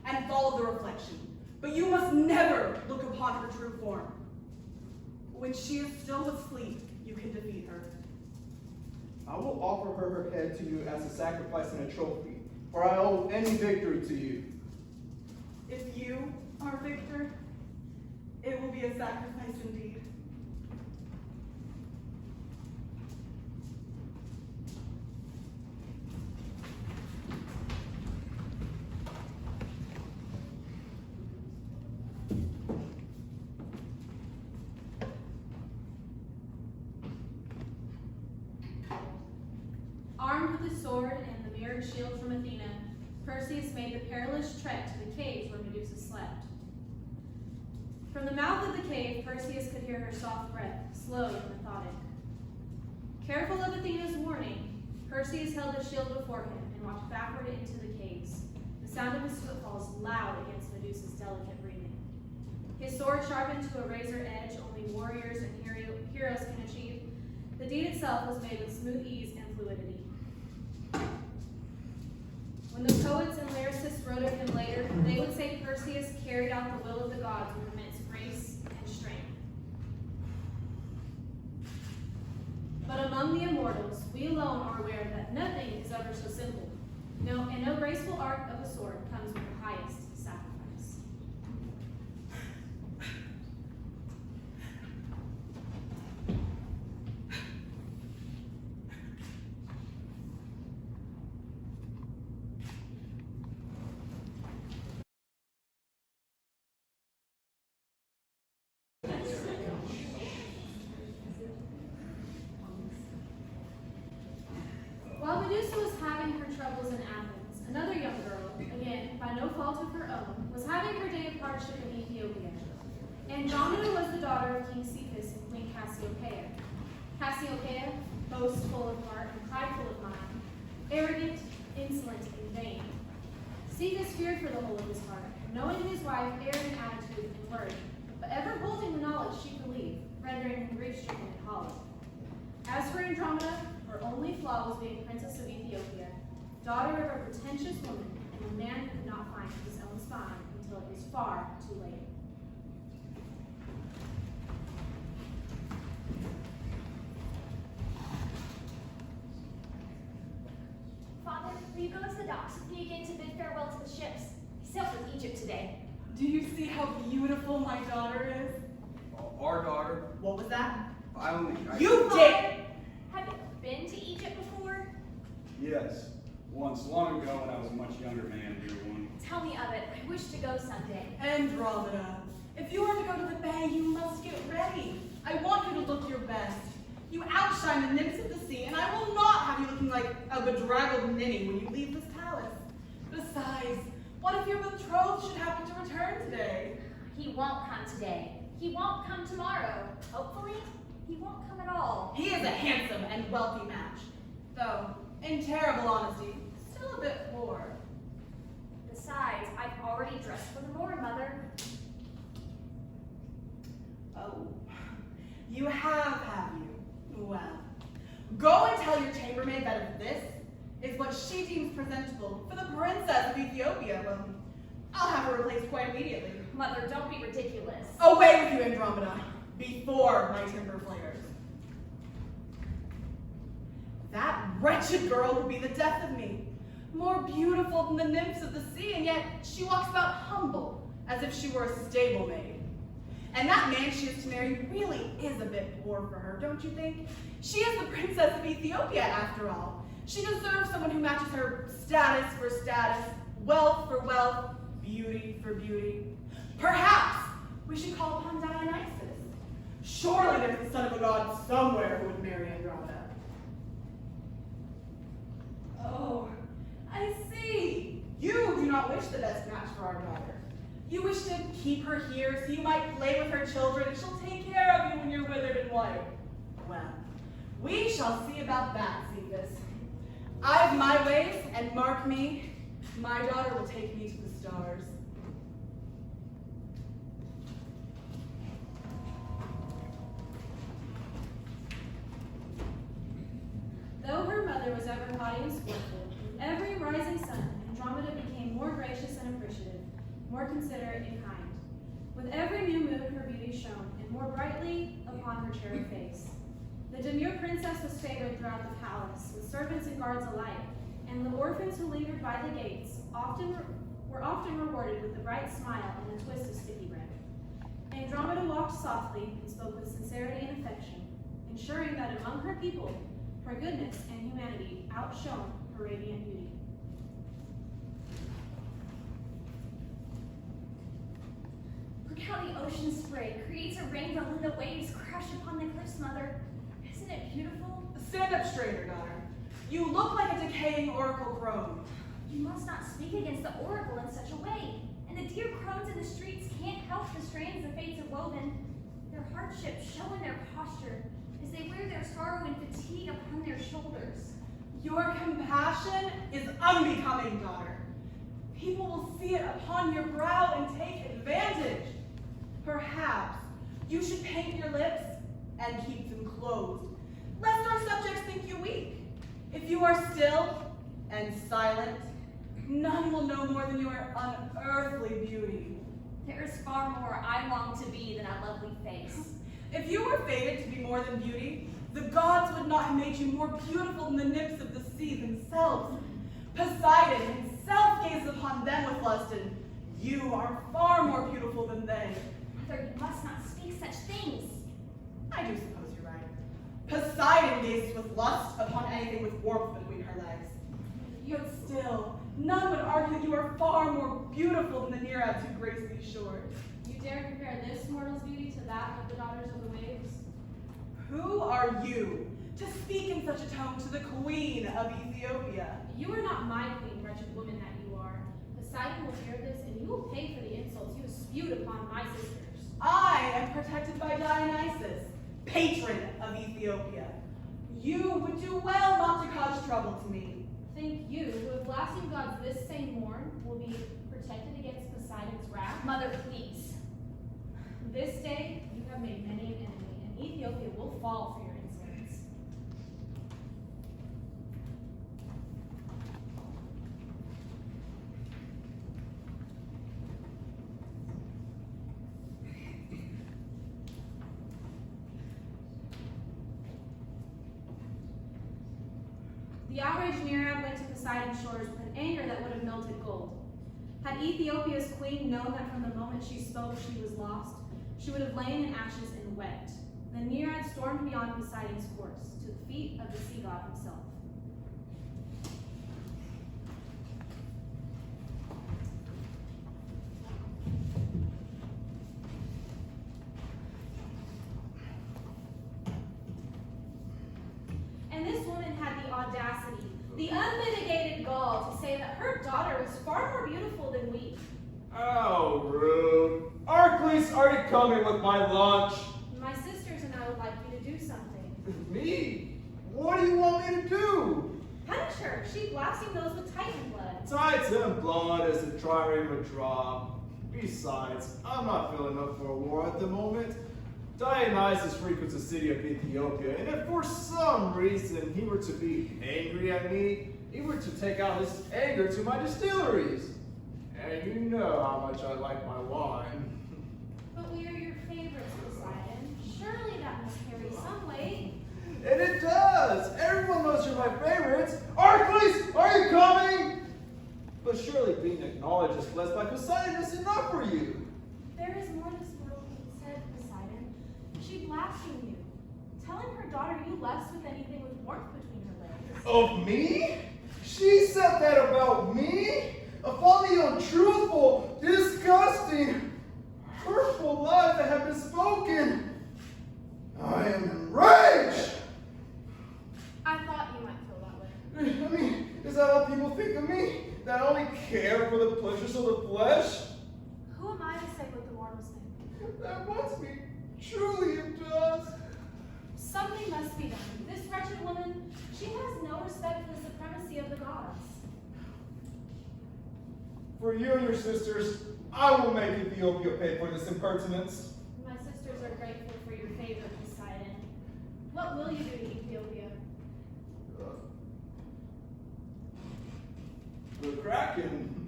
and follow the reflection, but you must never look upon her true form. When she is still asleep, you can defeat her. I will offer her head to you as a sacrifice and a trophy, for I owe any victory to you. If you are victor, it will be a sacrifice indeed. Armed with his sword and the mirrored shield from Athena, Perseus made the perilous trek to the caves where Medusa slept. From the mouth of the cave, Perseus could hear her soft breath, slow and methodic. Careful of Athena's warning, Perseus held his shield before him and walked backward into the caves, the sound of his footfalls loud against Medusa's delicate breathing. His sword sharpened to a razor edge only warriors and heroes can achieve, the deed itself was made with smooth ease and fluidity. When the poets and lyricists wrote of him later, they would say Perseus carried out the will of the gods with immense grace and strength. But among the immortals, we alone are aware that nothing is ever so simple. No graceful art of the sword comes with the highest sacrifice. While Medusa was having her troubles in Athens, another young girl, again by no fault of her own, was having her day of hardship in Ethiopia. Andromeda was the daughter of King Cephas and Queen Cassiopeia. Cassiopeia, boastful of heart and prideful of mind, arrogant, insolent, and vain. Cephas feared for the whole of his heart, knowing his wife erred in attitude and word, but ever holding the knowledge she believed, rendering him grief-stricken and hollow. As for Andromeda, her only flaw was being princess of Ethiopia, daughter of a pretentious woman, and a man who could not find his own spine until it was far too late. Father, will you go to the docks with me again to bid farewell to the ships? I sailed with Egypt today. Do you see how beautiful my daughter is? Our daughter, What was that? Father, You did! have you been to Egypt before? Yes, once, long ago when I was a much younger man, dear one. Tell me of it. I wish to go someday. Andromeda, if you are to go to the bay, you must get ready. I want you to look your best. You outshine the nymphs of the sea, and I will not have you looking like a bedraggled ninny when you leave this palace. Besides, what if your betrothed should happen to return today? He won't come today. He won't come tomorrow. Hopefully, he won't come at all. He is a handsome and wealthy match, though, in terrible honesty, still a bit poor. Besides, I've already dressed for the morn, Mother. Oh, you have you? Well, go and tell your chambermaid that if this is what she deems presentable for the princess of Ethiopia, well, I'll have her replaced quite immediately. Mother, don't be ridiculous. Away with you, Andromeda. before my timber flares. That wretched girl would be the death of me. More beautiful than the nymphs of the sea, and yet she walks about humble, as if she were a stable maid. And that man she is to marry really is a bit poor for her, don't you think? She is the princess of Ethiopia, after all. She deserves someone who matches her status for status, wealth for wealth, beauty for beauty. Perhaps we should call upon Dionysus. Surely there's the son of a god somewhere who would marry Andromeda. Oh, I see. You do not wish the best match for our daughter. You wish to keep her here so you might play with her children and she'll take care of you when you're withered and white. Well, we shall see about that, Cephas. I've my ways, and mark me, my daughter will take me to the stars. Though her mother was ever haughty and scornful, with every rising sun, Andromeda became more gracious and appreciative, more considerate and kind. With every new moon, her beauty shone, and more brightly upon her cherub face. The demure princess was favored throughout the palace, with servants and guards alike, and the orphans who lingered by the gates were often rewarded with a bright smile and a twist of sticky bread. Andromeda walked softly and spoke with sincerity and affection, ensuring that among her people, her goodness and humanity outshone her radiant beauty. Look how the ocean spray creates a rainbow when the waves crash upon the cliffs, Mother. Isn't it beautiful? Stand up straighter, daughter. You look like a decaying oracle crone. You must not speak against the oracle in such a way. And the dear crones in the streets can't help the strands the fates have woven. Their hardships show in their posture as they wear their sorrow and fatigue upon their shoulders. Your compassion is unbecoming, daughter. People will see it upon your brow and take advantage. Perhaps you should paint your lips and keep them closed, lest our subjects think you weak. If you are still and silent, none will know more than your unearthly beauty. There is far more I long to be than a lovely face. If you were fated to be more than beauty, the gods would not have made you more beautiful than the nymphs of the sea themselves. Poseidon himself gazed upon them with lust, and you are far more beautiful than they. Mother, you must not speak such things. I do suppose you're right. Poseidon gazed with lust upon anything with warmth between her legs. Yet still, none would argue that you are far more beautiful than the Nereids who grace these shores. You dare compare this mortal's beauty to that of the daughters of the waves? Who are you to speak in such a tone to the queen of Ethiopia? You are not my queen, wretched woman that you are. Poseidon will hear this, and you will pay for the insults you have spewed upon my sisters. I am protected by Dionysus, patron of Ethiopia. You would do well not to cause trouble to me. Think you, who have blasphemed gods this same morn, will be protected against Poseidon's wrath? Mother, please. This day you have made many an enemy, and Ethiopia will fall for your insolence. The outraged Nereid went to Poseidon's shores with an anger that would have melted gold. Had Ethiopia's queen known that from the moment she spoke she was lost, she would have lain in ashes and wept. The Nereid stormed beyond Poseidon's course, to the feet of the sea god himself. And this woman had the audacity, the unmitigated gall to say that her daughter was far more beautiful than we. Oh, rude. Arcles already coming with my lunch. My sisters and I would like you to do something. Me? What do you want me to do? Punish her. She blasphemed those with Titan blood. Titan blood is a trireme of drop. Besides, I'm not feeling up for a war at the moment. Dionysus frequents the city of Ethiopia, and if for some reason he were to be angry at me, he were to take out his anger to my distilleries. And you know how much I like my wine. But we are your favorites, Poseidon. Surely that must carry some weight. And it does! Everyone knows you're my favorites! Archelaus, are you coming? But surely being acknowledged as blessed by Poseidon is enough for you. There is more this world said, Poseidon. She blasphemed you, telling her daughter you lust with anything with warmth between her legs. Of me? She said that about me? Of all the untruthful, disgusting, hurtful lies that have been spoken, I am enraged! I thought you might feel that way. I mean, is that all people think of me? That I only care for the pleasures of the flesh? Who am I to say what the mortals think? That must be. Truly it does. Something must be done. This wretched woman, she has no respect for the supremacy of the gods. For you and your sisters, I will make Ethiopia pay for this impertinence. My sisters are grateful for your favor, Poseidon. What will you do to Ethiopia? The Kraken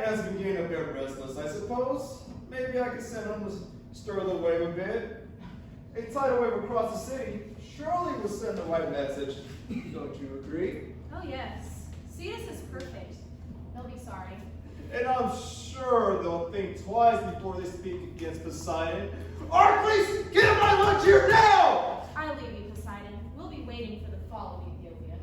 has been getting a bit restless, I suppose. Maybe I could send him to stir the wave a bit. A tidal wave across the city surely will send the right message. Don't you agree? Oh yes. Cetus is perfect. They'll be sorry. And I'm sure they'll think twice before they speak against Poseidon. Archelaus, get him my lunch here now! I'll leave you, Poseidon. We'll be waiting for the fall of Ethiopia.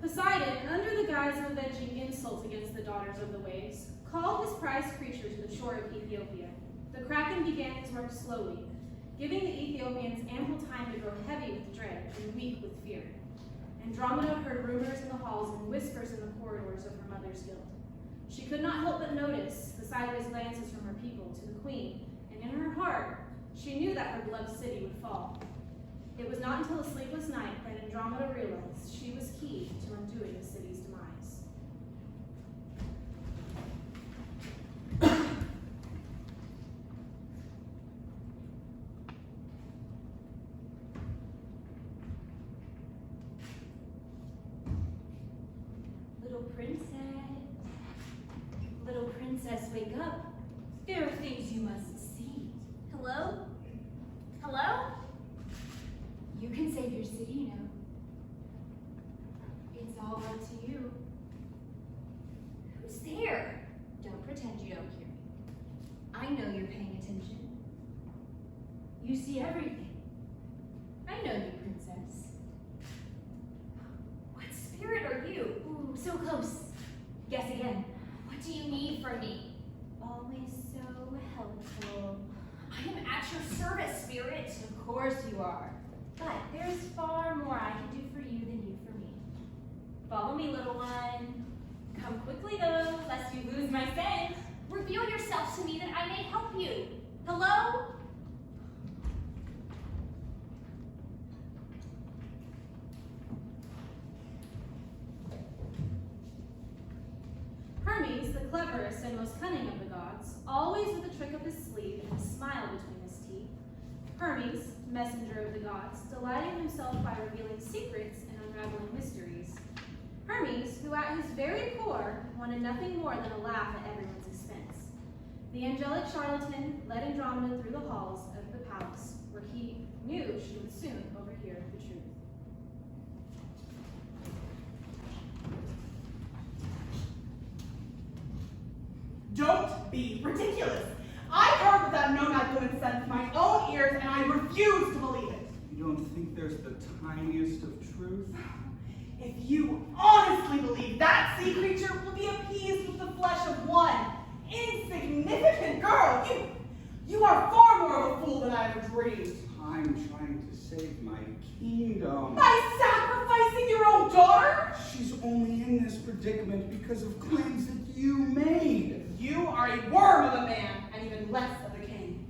Poseidon, under the guise of avenging insult against the daughters of the waves, called his prized creature to the shore of Ethiopia. The Kraken began his work slowly, giving the Ethiopians ample time to grow heavy with dread and weak with fear. Andromeda heard rumors in the halls and whispers in the corridors of her mother's guild. She could not help but notice the sideways glances from her people to the queen, and in her heart, she knew that her beloved city would fall. It was not until a sleepless night that Andromeda realized she was key to undoing the city's demise. Little princess, wake up. There are things you must see. Hello? Hello? You can save your city, you know. It's all up to you. Who's there? Don't pretend you don't hear me. I know you're paying attention. You see everything. I know you, princess. What spirit are you? Ooh, so close. Guess again. What do you need from me? Always so helpful. I am at your service, spirit. Of course you are. But there's far more I can do for you than you for me. Follow me, little one. Come quickly, though, lest you lose my scent. Reveal yourself to me that I may help you. Hello? Hermes, the cleverest and most cunning of the gods, always with a trick up his sleeve and a smile between his teeth. Hermes, messenger of the gods, delighting himself by revealing secrets and unraveling mysteries. Hermes, who at his very core wanted nothing more than a laugh at everyone's expense. The angelic charlatan led Andromeda through the halls of the palace, where he knew she would soon overhear the truth. Don't be ridiculous. I heard what that nomad woman said with my own ears, and I refuse to believe it. You don't think there's the tiniest of truth? If you honestly believe that sea creature will be appeased with the flesh of one insignificant girl, you are far more of a fool than I ever dreamed. I'm trying to save my kingdom. By sacrificing your own daughter? She's only in this predicament because of claims that you made. You are a worm of a man, and even less of a king.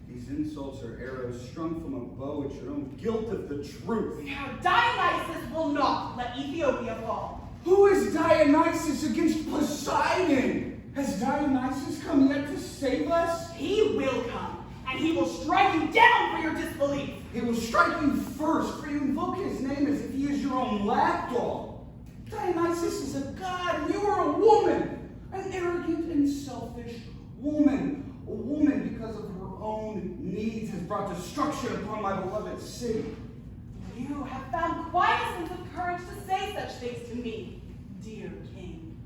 These insults are arrows strung from a bow at your own guilt of the truth. Now Dionysus will not let Ethiopia fall. Who is Dionysus against Poseidon? Has Dionysus come yet to save us? He will come, and he will strike you down for your disbelief. He will strike you first, for you invoke his name as if he is your own lapdog. Dionysus is a god, and you are a woman. An arrogant and selfish woman. A woman, because of her own needs, has brought destruction upon my beloved city. You have found quite a sense of courage to say such things to me, dear king.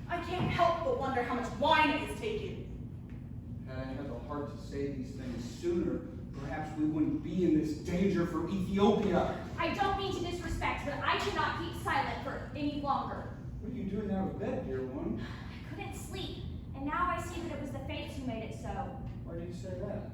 I can't help but wonder how much wine it has taken. Had I had the heart to say these things sooner, perhaps we wouldn't be in this danger from Ethiopia. I don't mean to disrespect, but I cannot keep silent for any longer. What are you doing out of bed, dear one? I couldn't sleep, and now I see that it was the fates who made it so. Why do you say that?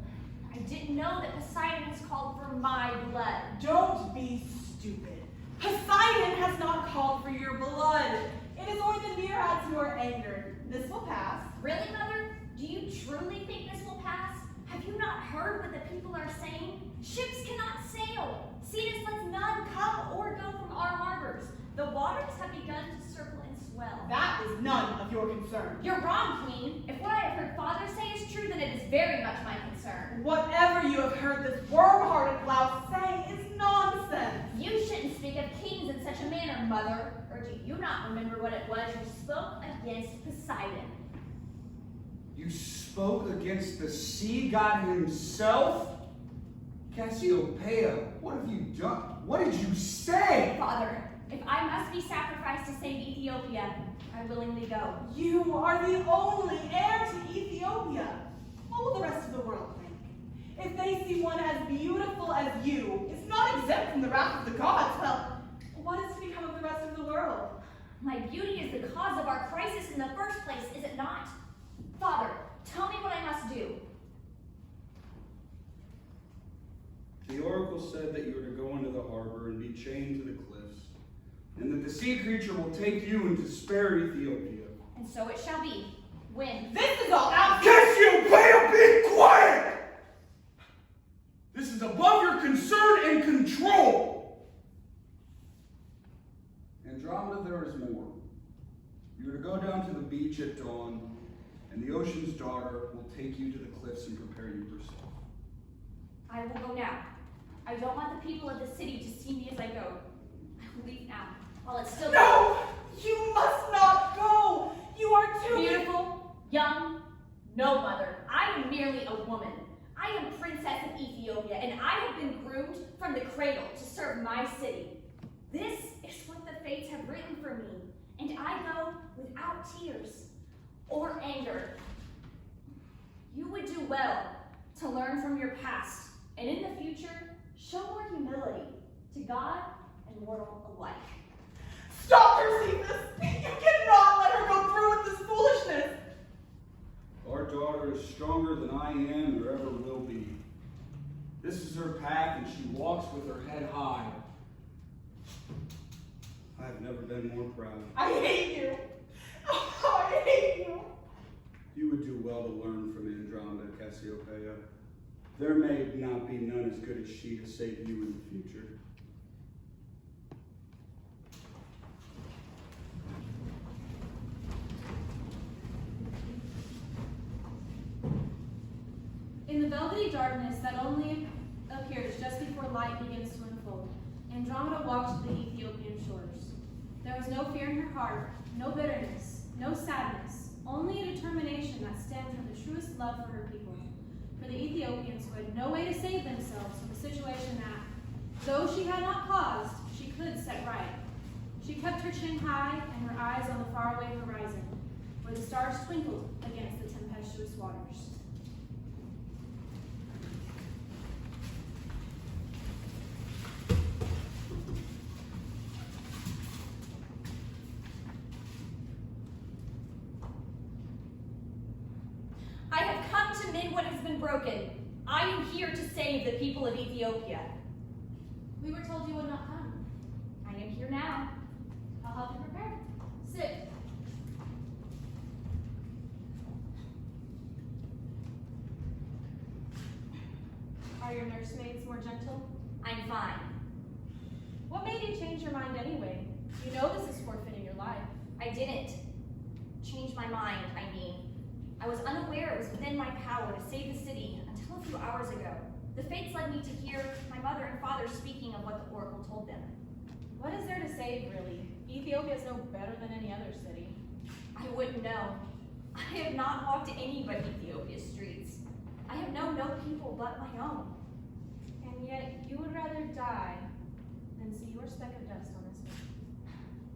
I didn't know that Poseidon has called for my blood. Don't be stupid. Poseidon has not called for your blood. It is only the Nereids who are angered. This will pass. Really, Mother? Do you truly think this will pass? Have you not heard what the people are saying? Ships cannot sail. Cetus lets none come or go from our harbors. The waters have begun to circle and swell. That is none of your concern. You're wrong, Queen. If what I have heard Father say is true, then it is very much my concern. Whatever you have heard this worm-hearted louse say is nonsense. You shouldn't speak of kings in such a manner, Mother. Or do you not remember what it was you spoke against Poseidon? You spoke against the sea god himself? Cassiopeia, what have you done? What did you say? Father, if I must be sacrificed to save Ethiopia, I willingly go. You are the only heir to Ethiopia. What will the rest of the world think? If they see one as beautiful as you is not exempt from the wrath of the gods, well, what is to become of the rest of the world? My beauty is the cause of our crisis in the first place, is it not? Father, tell me what I must do. The oracle said that you are to go into the harbor and be chained to the cliffs, and that the sea creature will take you and to spare Ethiopia. And so it shall be. When? This is all out. Cassiopeia, be quiet! This is above your concern and control. Andromeda, there is more. You are to go down to the beach at dawn, and the ocean's daughter will take you to the cliffs and prepare you herself. I will go now. I don't want the people of the city to see me as I go. I will leave now, while it's still No! You must not go! You are too beautiful, young. No, Mother. I am merely a woman. I am Princess of Ethiopia, and I have been groomed from the cradle to serve my city. This is what the fates have written for me, and I go without tears or anger. You would do well to learn from your past, and in the future, show more humility to God and mortal alike. Stop her, Cephas! You cannot let her go through with this foolishness! Our daughter is stronger than I am or ever will be. This is her path, and she walks with her head high. I've never been more proud. I hate you! Oh, I hate you! You would do well to learn from Andromeda, Cassiopeia. There may not be none as good as she to save you in the future. In the velvety darkness that only appears just before light begins to unfold, Andromeda walked to the Ethiopian shores. There was no fear in her heart, no bitterness, no sadness, only a determination that stemmed from the truest love for her people, for the Ethiopians who had no way to save themselves from a situation that, though she had not caused, she could set right. She kept her chin high and her eyes on the faraway horizon, where the stars twinkled against the tempestuous waters. I have come to mend what has been broken. I am here to save the people of Ethiopia. We were told you would not come. I am here now. I'll help you prepare. Sit. Are your nursemaids more gentle? I'm fine. What made you change your mind anyway? You know this is forfeiting your life. I didn't change my mind, I mean. I was unaware it was within my power to save the city until a few hours ago. The fates led me to hear my mother and father speaking of what the oracle told them. What is there to save, really? Ethiopia is no better than any other city. I wouldn't know. I have not walked any but Ethiopia's streets. I have known no people but my own. And yet, you would rather die than see your speck of dust on this earth.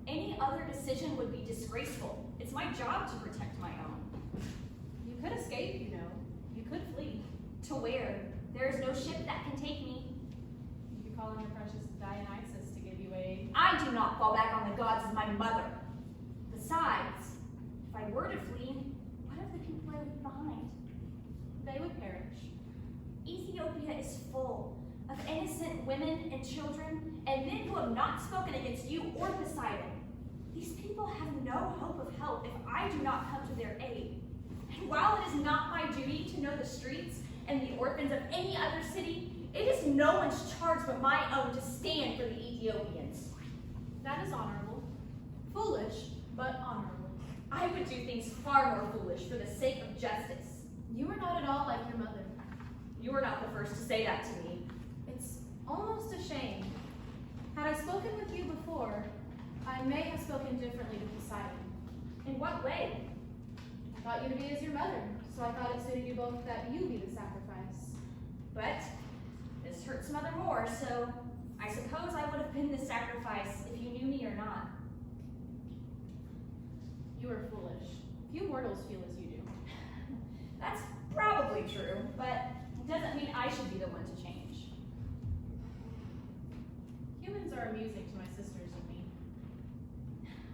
Any other decision would be disgraceful. It's my job to protect my own. You could escape, you know. You could flee. To where? There is no ship that can take me. You could call on your precious Dionysus to give you aid. I do not fall back on the gods as my mother. Besides, if I were to flee, what of the people I leave behind? They would perish. Ethiopia is full of innocent women and children and men who have not spoken against you or Poseidon. These people have no hope of help if I do not come to their aid. And while it is not my duty to know the streets and the orphans of any other city, it is no one's charge but my own to stand for the Ethiopians. That is honorable. Foolish, but honorable. I would do things far more foolish for the sake of justice. You are not at all like your mother. You are not the first to say that to me. It's almost a shame. Had I spoken with you before, I may have spoken differently to Poseidon. In what way? I thought you to be as your mother, so I thought it suited you both that you be the sacrifice. But this hurts Mother more, so I suppose I would have been the sacrifice if you knew me or not. You are foolish. Few mortals feel as you do. That's probably true, but it doesn't mean I should be the one to change. Humans are amusing to my sisters and me.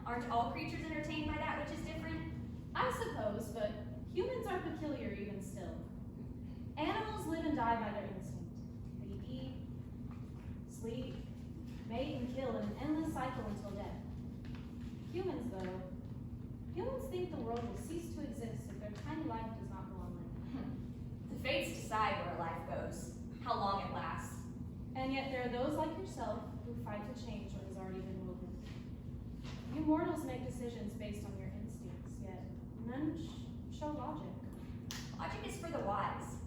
Aren't all creatures entertained by that which is different? I suppose, but humans are peculiar even still. Animals live and die by their instinct. They eat, sleep, mate, and kill in an endless cycle until death. Humans, though, humans think the world will cease to exist if their tiny life does not go on living. The fates decide where life goes, how long it lasts. And yet there are those like yourself who fight to change what has already been woven. You mortals make decisions based on your instincts, yet none show logic. Logic is for the wise.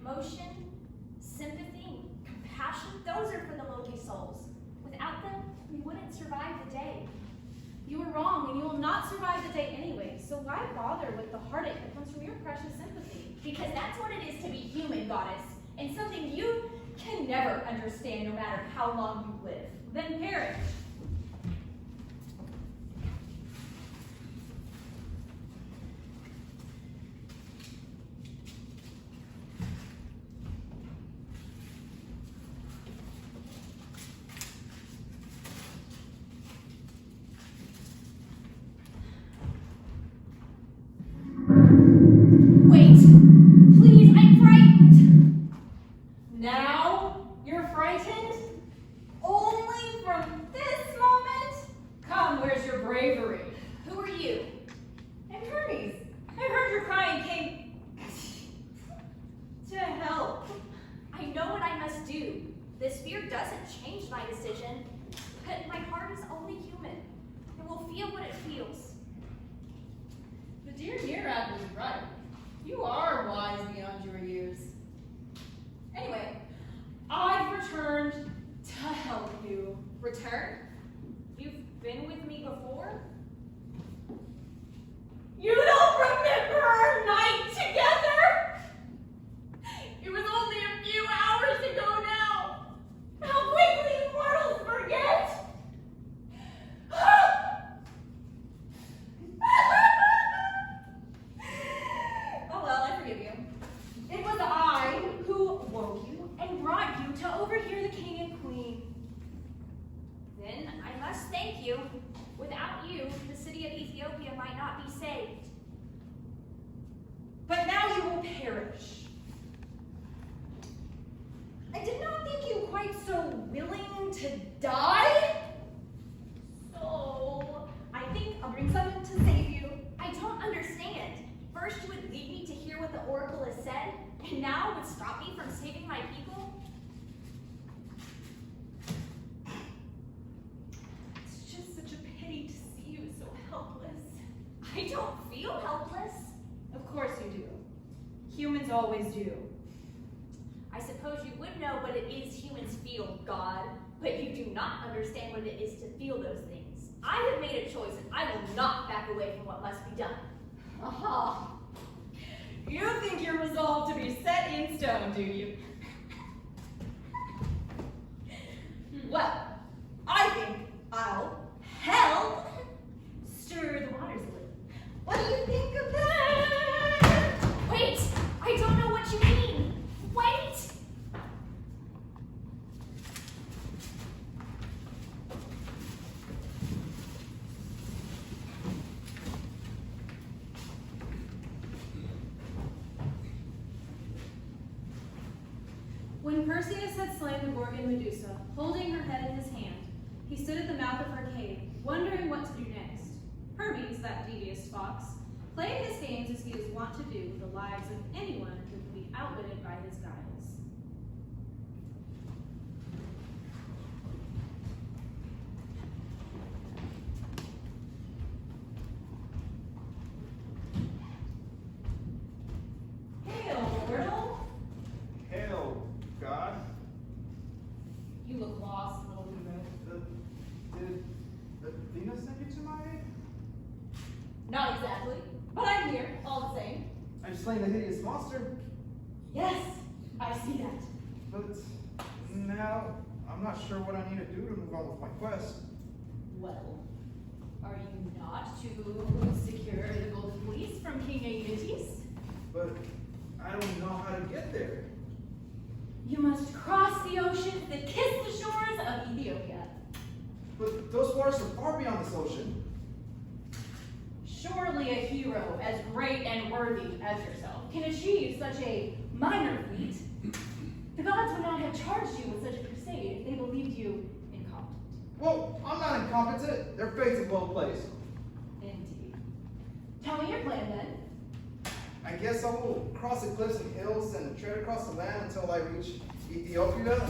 Emotion, sympathy, compassion, those are for the lowly souls. Without them, we wouldn't survive the day. You were wrong, and you will not survive the day anyway, so why bother with the heartache that comes from your precious sympathy? Because that's what it is to be human, goddess, and something you can never understand no matter how long you live. Then perish. Wait, please, I'm frightened. Now you're frightened? Only from this moment? Come, where's your bravery? Who are you? I'm Hermes. I heard your cry and came to help. I know what I must do. This fear doesn't change my decision, but my heart is only human. It will feel what it feels. The dear Nearab was right. You are wise beyond your years. Anyway, I've returned to help you. Return? You've been with me before? You don't remember our night together? It was only a few hours ago now. How quickly mortals forget. Oh well, I forgive you. It was I who woke you and brought you to overhear the king and queen. Then I must thank you. Without you, the city of Ethiopia might not be saved. But now you will perish. I did not think you quite so willing to die. So I think I'll bring someone to save you. I don't understand. First you would lead me to hear what the oracle has said, and now would stop me from saving my people? It's just such a pity to see you so helpless. humans always do. I suppose you would know what it is humans feel, God, but you do not understand what it is to feel those things. I have made a choice, and I will not back away from what must be done. Aha! You think you're resolved to be set in stone, do you? Well, I think I'll help stir the waters a little. What do you think of that? Wait! I don't know what you mean! Wait! When Perseus had slain the Gorgon Medusa, holding her head in his hand, he stood at the mouth of her cave, wondering what to do next. Hermes, that devious fox, played his games as he is wont to do with the lives of anyone who can be outwitted by his guiles. Hail, Wordle. Hail, God. You look lost, little hero. Did Athena send you to my aid? Not exactly, but I'm here, all the same. I'm slaying the hideous monster, Yes, I see that. but now I'm not sure what I need to do to move on with my quest. Well, are you not to secure the golden fleece from King Aeetes? But I don't know how to get there. You must cross the ocean that kiss the shores of Ethiopia. But those waters are far beyond this ocean. Surely a hero as great and worthy as yourself can achieve such a minor feat. The gods would not have charged you with such a crusade if they believed you incompetent. Well, I'm not incompetent. Their fate's in well placed. Indeed. Tell me your plan then. I guess I will cross the cliffs and hills and tread across the land until I reach Ethiopia.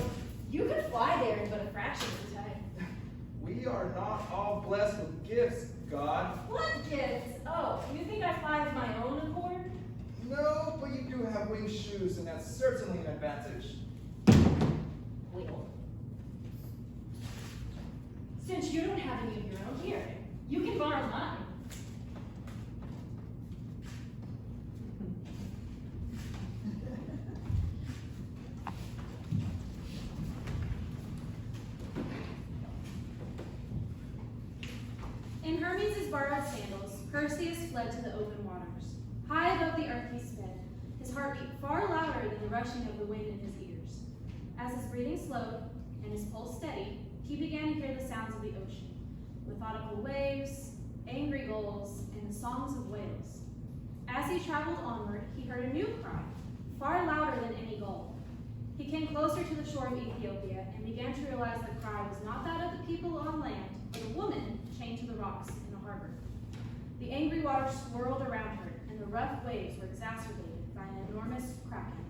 You could fly there in but a fraction of the time. We are not all blessed with gifts, God. What gifts? Oh, you think I fly of my own accord? No, but you do have winged shoes, and that's certainly an advantage. Well, since you don't have any of your own here, you can borrow mine. In Hermes' borrowed sandals, Perseus fled to the open waters. High above the earth he sped, his heart beat far louder than the rushing of the wind in his ears. As his breathing slowed and his pulse steadied, he began to hear the sounds of the ocean, methodical waves, angry gulls, and the songs of whales. As he traveled onward, he heard a new cry, far louder than any gull. He came closer to the shore of Ethiopia and began to realize the cry was not that of the people on land, but a woman chained to the rocks in the harbor. The angry water swirled around her, and the rough waves were exacerbated by an enormous kraken.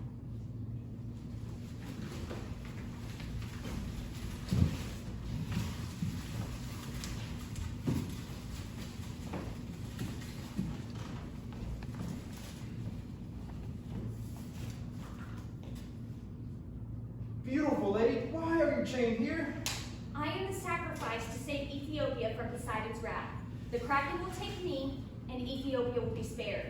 Beautiful lady, why are you chained here? I am the sacrifice to save Ethiopia from Poseidon's wrath. The Kraken will take me, and Ethiopia will be spared.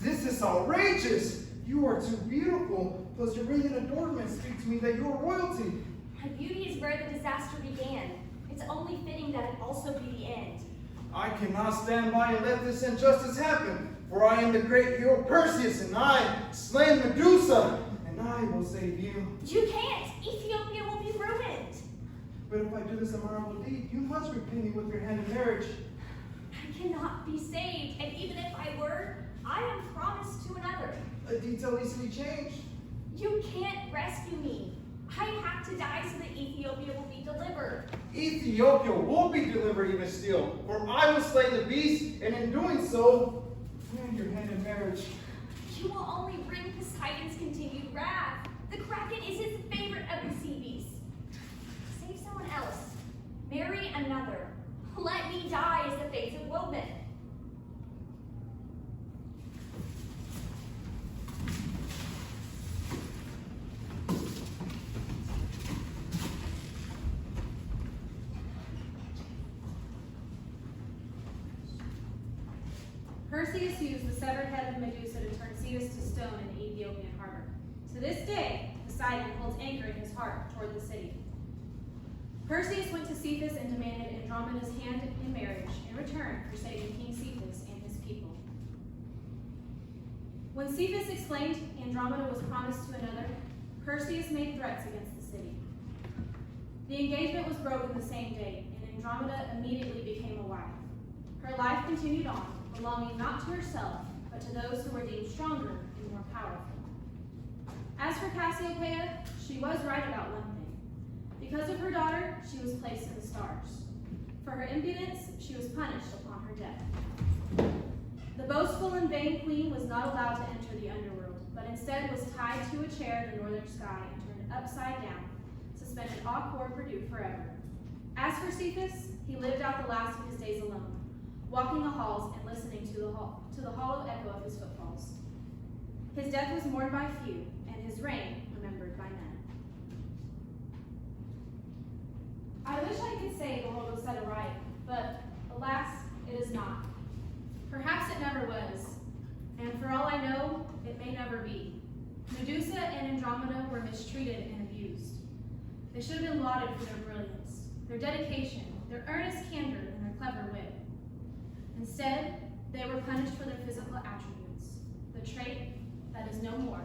This is outrageous! You are too beautiful, plus your ring and adornment speak to me that you are royalty. My beauty is where the disaster began. It's only fitting that it also be the end. I cannot stand by and let this injustice happen, for I am the great hero Perseus, and I slain Medusa, and I will save you. You can't! Ethiopia will be ruined! But if I do this honorable deed, you must repay me with your hand in marriage. I cannot be saved, and even if I were, I am promised to another. A detail easily changed. You can't rescue me. I have to die so that Ethiopia will be delivered. Ethiopia will be delivered even still, for I will slay the beast, and in doing so, hand your hand in marriage. You will only bring Poseidon's continued wrath. The Kraken is his favorite of the sea beasts. Save someone else. Marry another. Let me die as the fates have woven. Perseus used the severed head of Medusa to turn Cetus to stone in the Ethiopian harbor. To this day, Poseidon holds anchor in his heart toward the city. Perseus went to Cephas and demanded Andromeda's hand in marriage in return for saving King Cephas and his people. When Cephas exclaimed Andromeda was promised to another, Perseus made threats against the city. The engagement was broken the same day, and Andromeda immediately became a wife. Her life continued on, belonging not to herself, but to those who were deemed stronger and more powerful. As for Cassiopeia, she was right about one thing. Because of her daughter, she was placed in the stars. For her impudence, she was punished upon her death. The boastful and vain queen was not allowed to enter the underworld, but instead was tied to a chair in the northern sky and turned upside down, suspended au cord perdu forever. As for Cephas, he lived out the last of his days alone, walking the halls and listening to the hollow echo of his footfalls. His death was mourned by few, and his reign remembered by none. I wish I could say the world was set aright, but alas, it is not. Perhaps it never was, and for all I know, it may never be. Medusa and Andromeda were mistreated and abused. They should have been lauded for their brilliance, their dedication, their earnest candor, and their clever wit. Instead, they were punished for their physical attributes, the trait that is no more